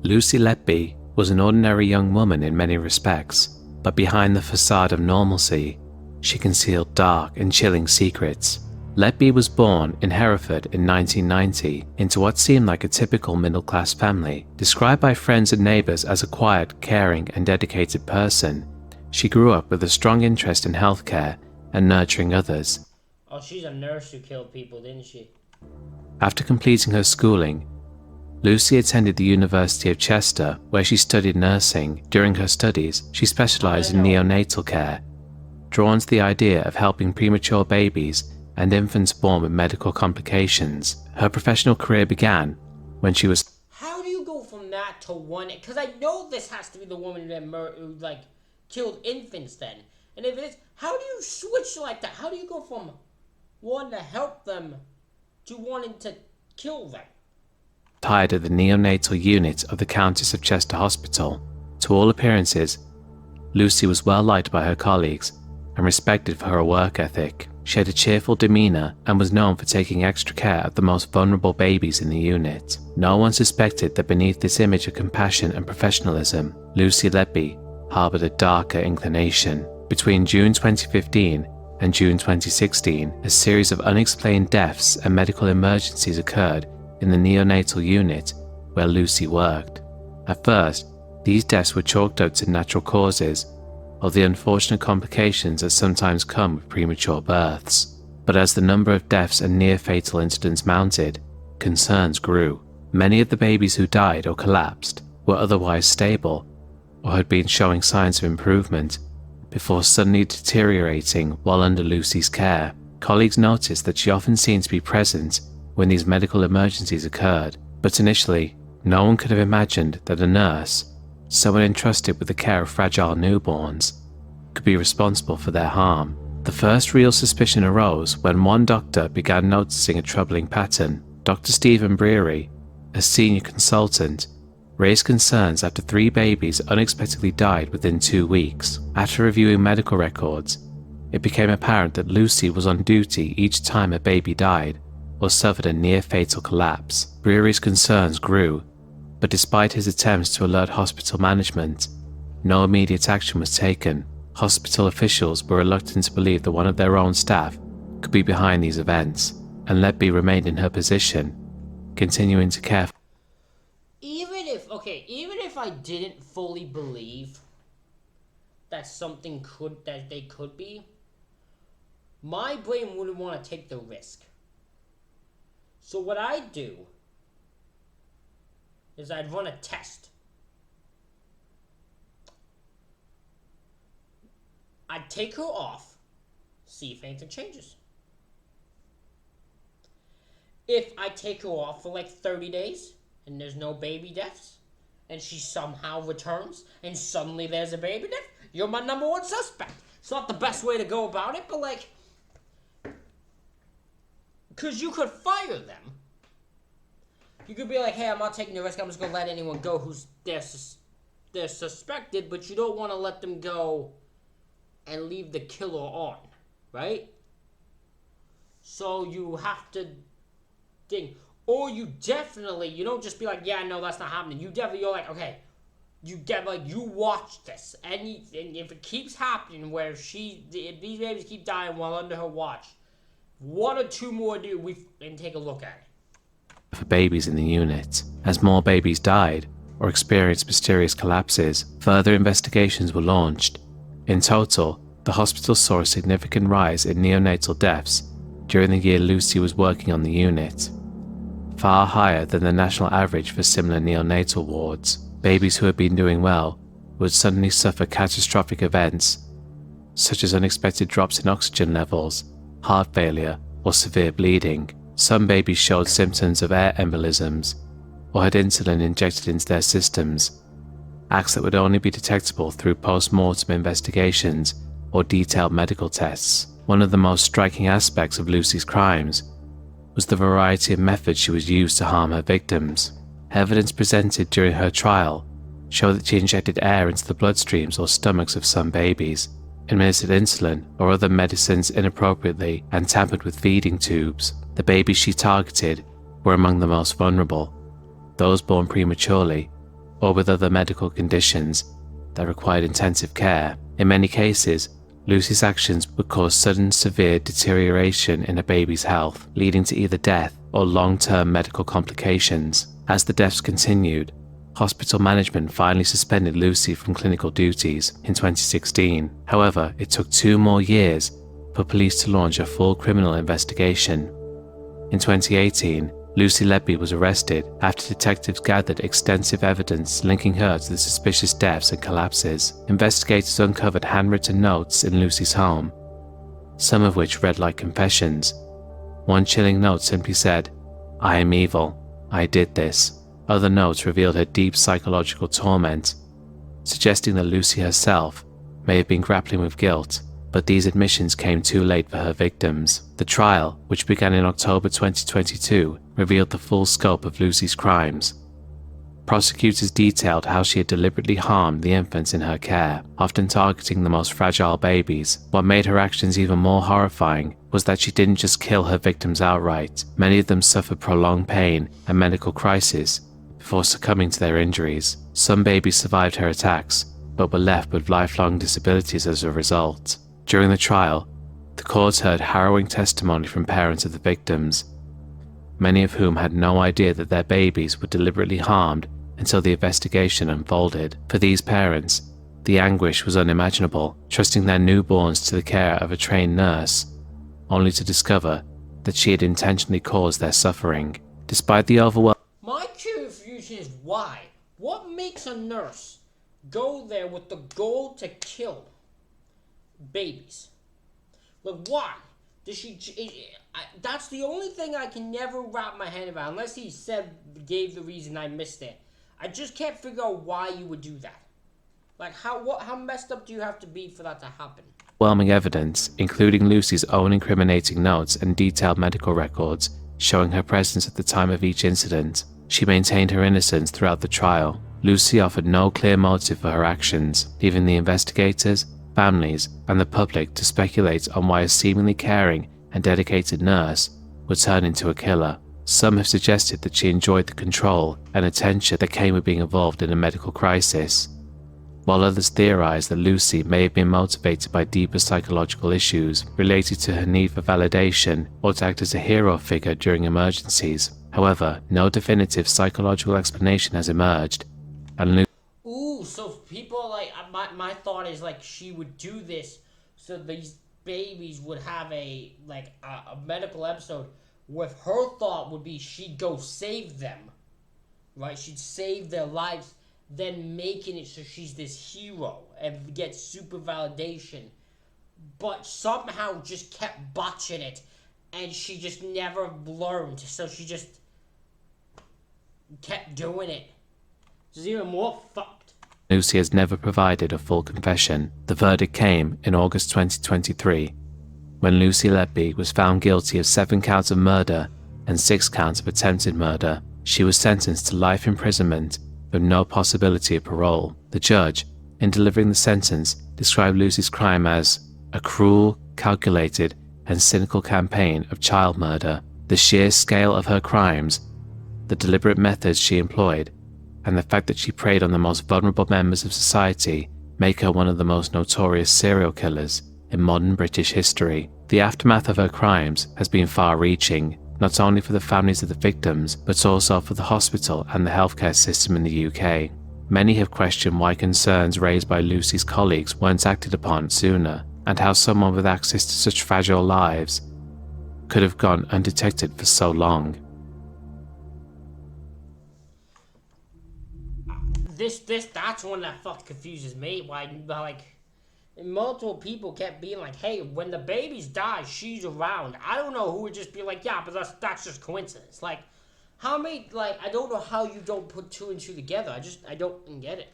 Lucy Letby was an ordinary young woman in many respects, but behind the facade of normalcy, she concealed dark and chilling secrets. Letby was born in Hereford in 1990 into what seemed like a typical middle-class family. Described by friends and neighbours as a quiet, caring and dedicated person, she grew up with a strong interest in healthcare and nurturing others. Oh, she's a nurse who killed people, didn't she? After completing her schooling, Lucy attended the University of Chester, where she studied nursing. During her studies, she specialized in neonatal care, drawn to the idea of helping premature babies and infants born with medical complications. Her professional career began when she was... How do you go from that to one? Because I know this has to be the woman that killed infants then. And if it is, how do you switch like that? How do you go from wanting to help them to wanting to kill them? Hired at the neonatal unit of the Countess of Chester Hospital. To all appearances, Lucy was well liked by her colleagues and respected for her work ethic. She had a cheerful demeanor and was known for taking extra care of the most vulnerable babies in the unit. No one suspected that beneath this image of compassion and professionalism, Lucy Letby harbored a darker inclination. Between June 2015 and June 2016, a series of unexplained deaths and medical emergencies occurred in the neonatal unit where Lucy worked. At first, these deaths were chalked up to natural causes or the unfortunate complications that sometimes come with premature births. But as the number of deaths and near-fatal incidents mounted, concerns grew. Many of the babies who died or collapsed were otherwise stable or had been showing signs of improvement before suddenly deteriorating while under Lucy's care. Colleagues noticed that she often seemed to be present when these medical emergencies occurred, but initially, no one could have imagined that a nurse, someone entrusted with the care of fragile newborns, could be responsible for their harm. The first real suspicion arose when one doctor began noticing a troubling pattern. Dr. Stephen Breary, a senior consultant, raised concerns after 3 babies unexpectedly died within 2 weeks. After reviewing medical records, it became apparent that Lucy was on duty each time a baby died or suffered a near-fatal collapse. Breary's concerns grew, but despite his attempts to alert hospital management, no immediate action was taken. Hospital officials were reluctant to believe that one of their own staff could be behind these events, and Letby remained in her position, continuing to care. Even if I didn't fully believe that they could be, my brain wouldn't want to take the risk. So what I'd do is I'd run a test. I'd take her off, see if anything changes. If I take her off for like 30 days and there's no baby deaths, and she somehow returns and suddenly there's a baby death, you're my number one suspect. It's not the best way to go about it, but like, because you could fire them. You could be like, hey, I'm not taking the risk, I'm just going to let anyone go who's they're suspected, but you don't want to let them go and leave the killer on, right? So you have to think. Or you don't just be like, yeah, no, that's not happening. You're like, okay, you watch this. And if it keeps happening where if these babies keep dying while under her watch, 1 or 2 more and take a look at it. For babies in the unit. As more babies died or experienced mysterious collapses, further investigations were launched. In total, the hospital saw a significant rise in neonatal deaths during the year Lucy was working on the unit, far higher than the national average for similar neonatal wards. Babies who had been doing well would suddenly suffer catastrophic events, such as unexpected drops in oxygen levels, heart failure, or severe bleeding. Some babies showed symptoms of air embolisms or had insulin injected into their systems, acts that would only be detectable through post-mortem investigations or detailed medical tests. One of the most striking aspects of Lucy's crimes was the variety of methods she was used to harm her victims. Evidence presented during her trial showed that she injected air into the bloodstreams or stomachs of some babies, administered insulin or other medicines inappropriately, and tampered with feeding tubes. The babies she targeted were among the most vulnerable, those born prematurely or with other medical conditions that required intensive care. In many cases, Lucy's actions would cause sudden severe deterioration in a baby's health, leading to either death or long-term medical complications. As the deaths continued, hospital management finally suspended Lucy from clinical duties in 2016. However, it took 2 more years for police to launch a full criminal investigation. In 2018, Lucy Letby was arrested after detectives gathered extensive evidence linking her to the suspicious deaths and collapses. Investigators uncovered handwritten notes in Lucy's home, some of which read like confessions. One chilling note simply said, "I am evil. I did this." Other notes revealed her deep psychological torment, suggesting that Lucy herself may have been grappling with guilt, but these admissions came too late for her victims. The trial, which began in October 2022, revealed the full scope of Lucy's crimes. Prosecutors detailed how she had deliberately harmed the infants in her care, often targeting the most fragile babies. What made her actions even more horrifying was that she didn't just kill her victims outright. Many of them suffered prolonged pain and medical crisis before succumbing to their injuries. Some babies survived her attacks, but were left with lifelong disabilities as a result. During the trial, the courts heard harrowing testimony from parents of the victims, many of whom had no idea that their babies were deliberately harmed until the investigation unfolded. For these parents, the anguish was unimaginable, trusting their newborns to the care of a trained nurse, only to discover that she had intentionally caused their suffering. Despite the overwhelming... My confusion is why? What makes a nurse go there with the goal to kill babies? Like, why? Does she... that's the only thing I can never wrap my head around, unless he gave the reason I missed it. I just can't figure out why you would do that. Like, how messed up do you have to be for that to happen? Overwhelming evidence, including Lucy's own incriminating notes and detailed medical records showing her presence at the time of each incident. She maintained her innocence throughout the trial. Lucy offered no clear motive for her actions, leaving the investigators, families, and the public to speculate on why a seemingly caring and dedicated nurse would turn into a killer. Some have suggested that she enjoyed the control and attention that came with being involved in a medical crisis, while others theorize that Lucy may have been motivated by deeper psychological issues related to her need for validation or to act as a hero figure during emergencies. However, no definitive psychological explanation has emerged, and Lucy... Ooh, so people are like, my thought is like she would do this so these babies would have a medical episode with her thought would be she'd go save them, right? She'd save their lives, then making it so she's this hero and gets super validation, but somehow just kept botching it and she just never learned, so she just kept doing it. It's even more fucked. Lucy has never provided a full confession. The verdict came in August 2023, when Lucy Letby was found guilty of 7 counts of murder and 6 counts of attempted murder. She was sentenced to life imprisonment with no possibility of parole. The judge, in delivering the sentence, described Lucy's crime as a cruel, calculated, and cynical campaign of child murder. The sheer scale of her crimes, the deliberate methods she employed, and the fact that she preyed on the most vulnerable members of society make her one of the most notorious serial killers in modern British history. The aftermath of her crimes has been far-reaching, not only for the families of the victims, but also for the hospital and the healthcare system in the UK. Many have questioned why concerns raised by Lucy's colleagues weren't acted upon sooner, and how someone with access to such fragile lives could have gone undetected for so long. That's one that confuses me. Why, multiple people kept being like, hey, when the babies die, she's around. I don't know who would just be like, yeah, but that's just coincidence. Like, how many, I don't know how you don't put 2 and 2 together. I don't get it.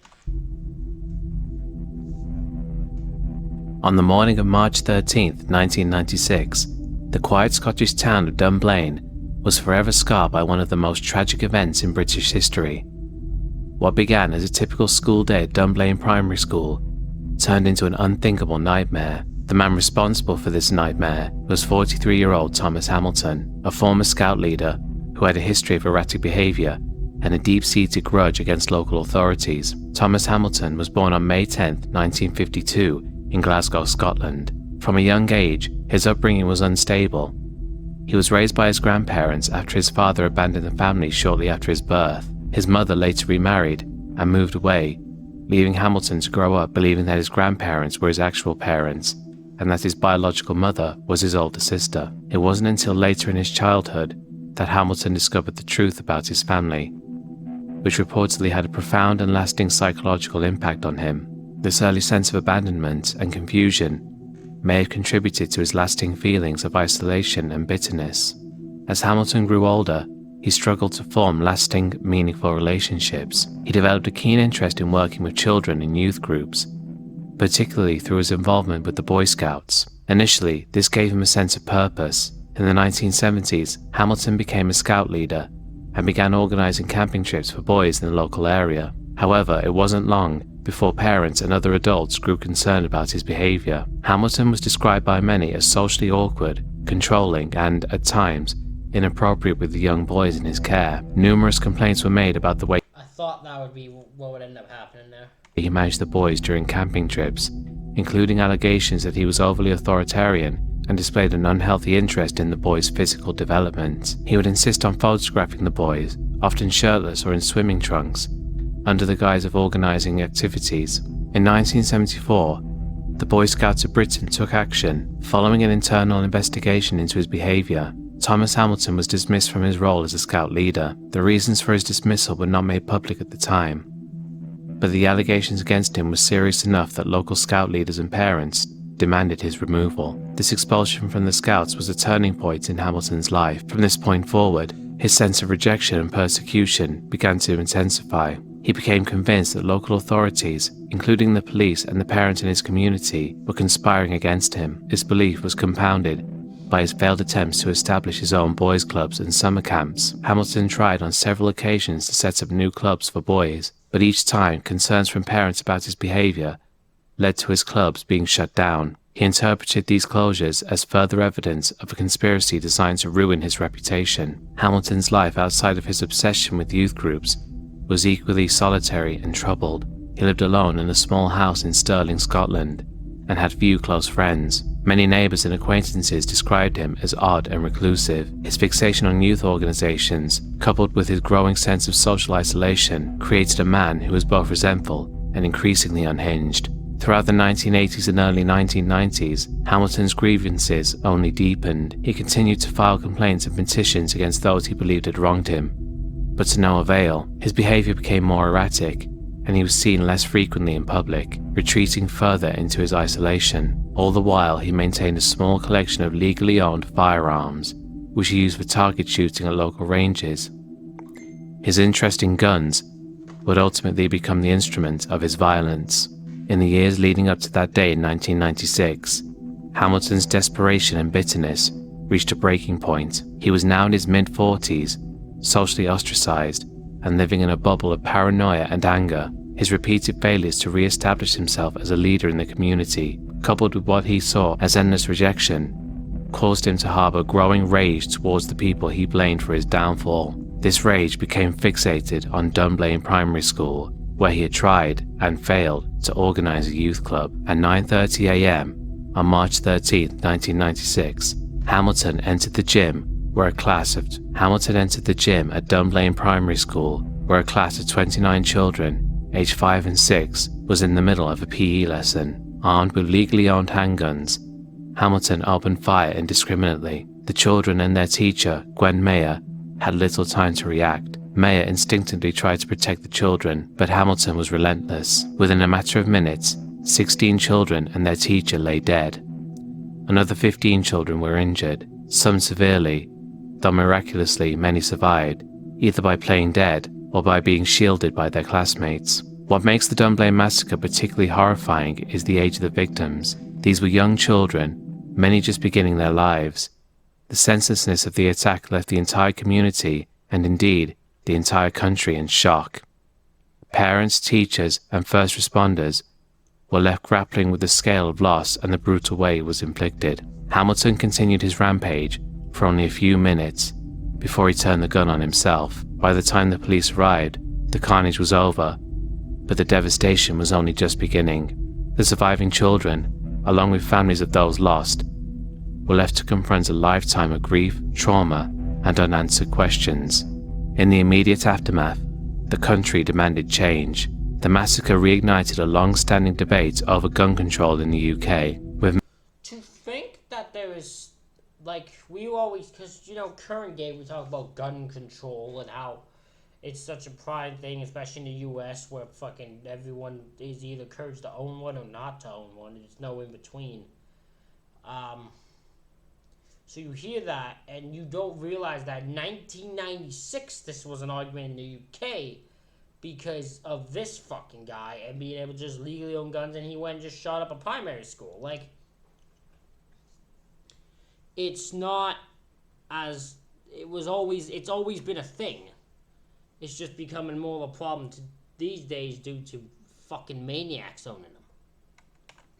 On the morning of March 13th, 1996, the quiet Scottish town of Dunblane was forever scarred by one of the most tragic events in British history. What began as a typical school day at Dunblane Primary School turned into an unthinkable nightmare. The man responsible for this nightmare was 43-year-old Thomas Hamilton, a former scout leader who had a history of erratic behaviour and a deep-seated grudge against local authorities. Thomas Hamilton was born on May 10, 1952, in Glasgow, Scotland. From a young age, his upbringing was unstable. He was raised by his grandparents after his father abandoned the family shortly after his birth. His mother later remarried and moved away, leaving Hamilton to grow up believing that his grandparents were his actual parents and that his biological mother was his older sister. It wasn't until later in his childhood that Hamilton discovered the truth about his family, which reportedly had a profound and lasting psychological impact on him. This early sense of abandonment and confusion may have contributed to his lasting feelings of isolation and bitterness. As Hamilton grew older, he struggled to form lasting, meaningful relationships. He developed a keen interest in working with children in youth groups, particularly through his involvement with the Boy Scouts. Initially, this gave him a sense of purpose. In the 1970s, Hamilton became a scout leader and began organizing camping trips for boys in the local area. However, it wasn't long before parents and other adults grew concerned about his behavior. Hamilton was described by many as socially awkward, controlling, and, at times, inappropriate with the young boys in his care. Numerous complaints were made about the way I thought that would be what would end up happening there. he managed the boys during camping trips, including allegations that he was overly authoritarian and displayed an unhealthy interest in the boys' physical development. He would insist on photographing the boys, often shirtless or in swimming trunks, under the guise of organizing activities. In 1974, the Boy Scouts of Britain took action. Following an internal investigation into his behavior, Thomas Hamilton was dismissed from his role as a scout leader. The reasons for his dismissal were not made public at the time, but the allegations against him were serious enough that local scout leaders and parents demanded his removal. This expulsion from the Scouts was a turning point in Hamilton's life. From this point forward, his sense of rejection and persecution began to intensify. He became convinced that local authorities, including the police and the parents in his community, were conspiring against him. This belief was compounded by his failed attempts to establish his own boys' clubs and summer camps. Hamilton tried on several occasions to set up new clubs for boys, but each time concerns from parents about his behavior led to his clubs being shut down. He interpreted these closures as further evidence of a conspiracy designed to ruin his reputation. Hamilton's life outside of his obsession with youth groups was equally solitary and troubled. He lived alone in a small house in Stirling, Scotland, and had few close friends. Many neighbours and acquaintances described him as odd and reclusive. His fixation on youth organisations, coupled with his growing sense of social isolation, created a man who was both resentful and increasingly unhinged. Throughout the 1980s and early 1990s, Hamilton's grievances only deepened. He continued to file complaints and petitions against those he believed had wronged him, but to no avail. His behaviour became more erratic, and he was seen less frequently in public, retreating further into his isolation. All the while, he maintained a small collection of legally owned firearms, which he used for target shooting at local ranges. His interest in guns would ultimately become the instrument of his violence. In the years leading up to that day in 1996, Hamilton's desperation and bitterness reached a breaking point. He was now in his mid-40s, socially ostracized, and living in a bubble of paranoia and anger. His repeated failures to re-establish himself as a leader in the community, coupled with what he saw as endless rejection, caused him to harbor growing rage towards the people he blamed for his downfall. This rage became fixated on Dunblane Primary School, where he had tried and failed to organize a youth club. At 9:30 a.m. on March 13, 1996, Hamilton entered the gym at Dunblane Primary School, where a class of 29 children, aged 5 and 6, was in the middle of a PE lesson. Armed with legally owned handguns, Hamilton opened fire indiscriminately. The children and their teacher, Gwen Mayer, had little time to react. Mayer instinctively tried to protect the children, but Hamilton was relentless. Within a matter of minutes, 16 children and their teacher lay dead. Another 15 children were injured, some severely, though miraculously many survived, either by playing dead or by being shielded by their classmates. What makes the Dunblane massacre particularly horrifying is the age of the victims. These were young children, many just beginning their lives. The senselessness of the attack left the entire community, and indeed, the entire country, in shock. Parents, teachers, and first responders were left grappling with the scale of loss and the brutal way it was inflicted. Hamilton continued his rampage for only a few minutes before he turned the gun on himself. By the time the police arrived, the carnage was over, but the devastation was only just beginning. The surviving children, along with families of those lost, were left to confront a lifetime of grief, trauma, and unanswered questions. In the immediate aftermath, the country demanded change. The massacre reignited a long-standing debate over gun control in the UK, with To think that there is like, we always, because, you know, current day, we talk about gun control and how it's such a prime thing, especially in the U.S., where fucking everyone is either encouraged to own one or not to own one. There's no in between. So you hear that, and you don't realize that in 1996, this was an argument in the UK because of this fucking guy and being able to just legally own guns, and he went and just shot up a primary school. Like, it's not as it's always been a thing. It's just becoming more of a problem these days due to fucking maniacs owning them.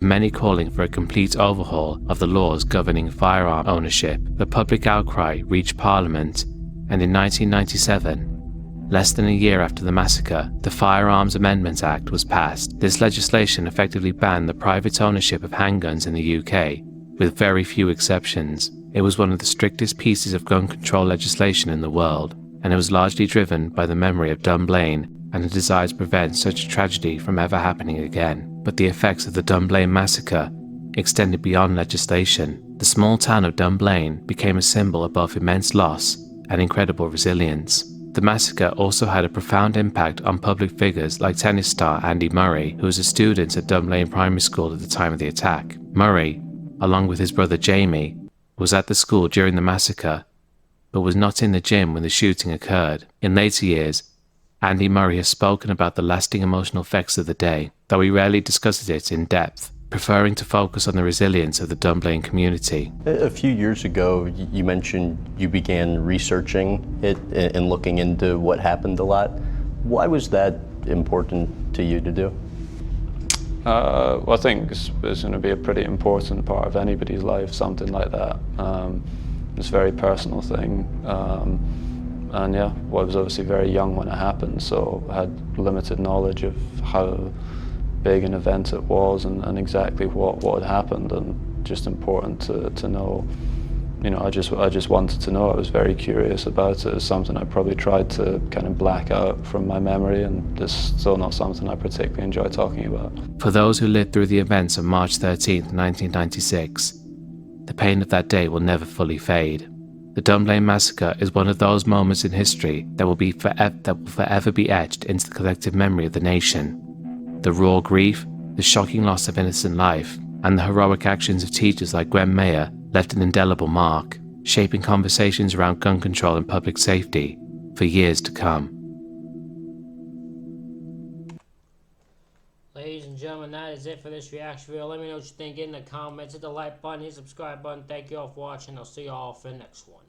Many calling for a complete overhaul of the laws governing firearm ownership. The public outcry reached Parliament, and in 1997, less than a year after the massacre, the Firearms Amendment Act was passed. This legislation effectively banned the private ownership of handguns in the UK, with very few exceptions. It was one of the strictest pieces of gun control legislation in the world, and it was largely driven by the memory of Dunblane and a desire to prevent such a tragedy from ever happening again. But the effects of the Dunblane massacre extended beyond legislation. The small town of Dunblane became a symbol of both immense loss and incredible resilience. The massacre also had a profound impact on public figures like tennis star Andy Murray, who was a student at Dunblane Primary School at the time of the attack. Murray, along with his brother Jamie, was at the school during the massacre, but was not in the gym when the shooting occurred. In later years, Andy Murray has spoken about the lasting emotional effects of the day, though he rarely discusses it in depth, preferring to focus on the resilience of the Dunblane community. A few years ago, you mentioned you began researching it and looking into what happened a lot. Why was that important to you to do? Well, I think it's going to be a pretty important part of anybody's life, something like that. It's a very personal thing. And yeah, well, I was obviously very young when it happened, so I had limited knowledge of how big an event it was and exactly what had happened, and just important to know. You know, I just wanted to know. I was very curious about it. It's something I probably tried to kind of black out from my memory, and it's still not something I particularly enjoy talking about. For those who lived through the events of March 13th, 1996, the pain of that day will never fully fade. The Dunblane massacre is one of those moments in history that will forever be etched into the collective memory of the nation. The raw grief, the shocking loss of innocent life, and the heroic actions of teachers like Gwen Mayer left an indelible mark, shaping conversations around gun control and public safety for years to come. Ladies and gentlemen, that is it for this reaction video. Let me know what you think in the comments. Hit the like button, hit the subscribe button. Thank you all for watching. I'll see you all for the next one.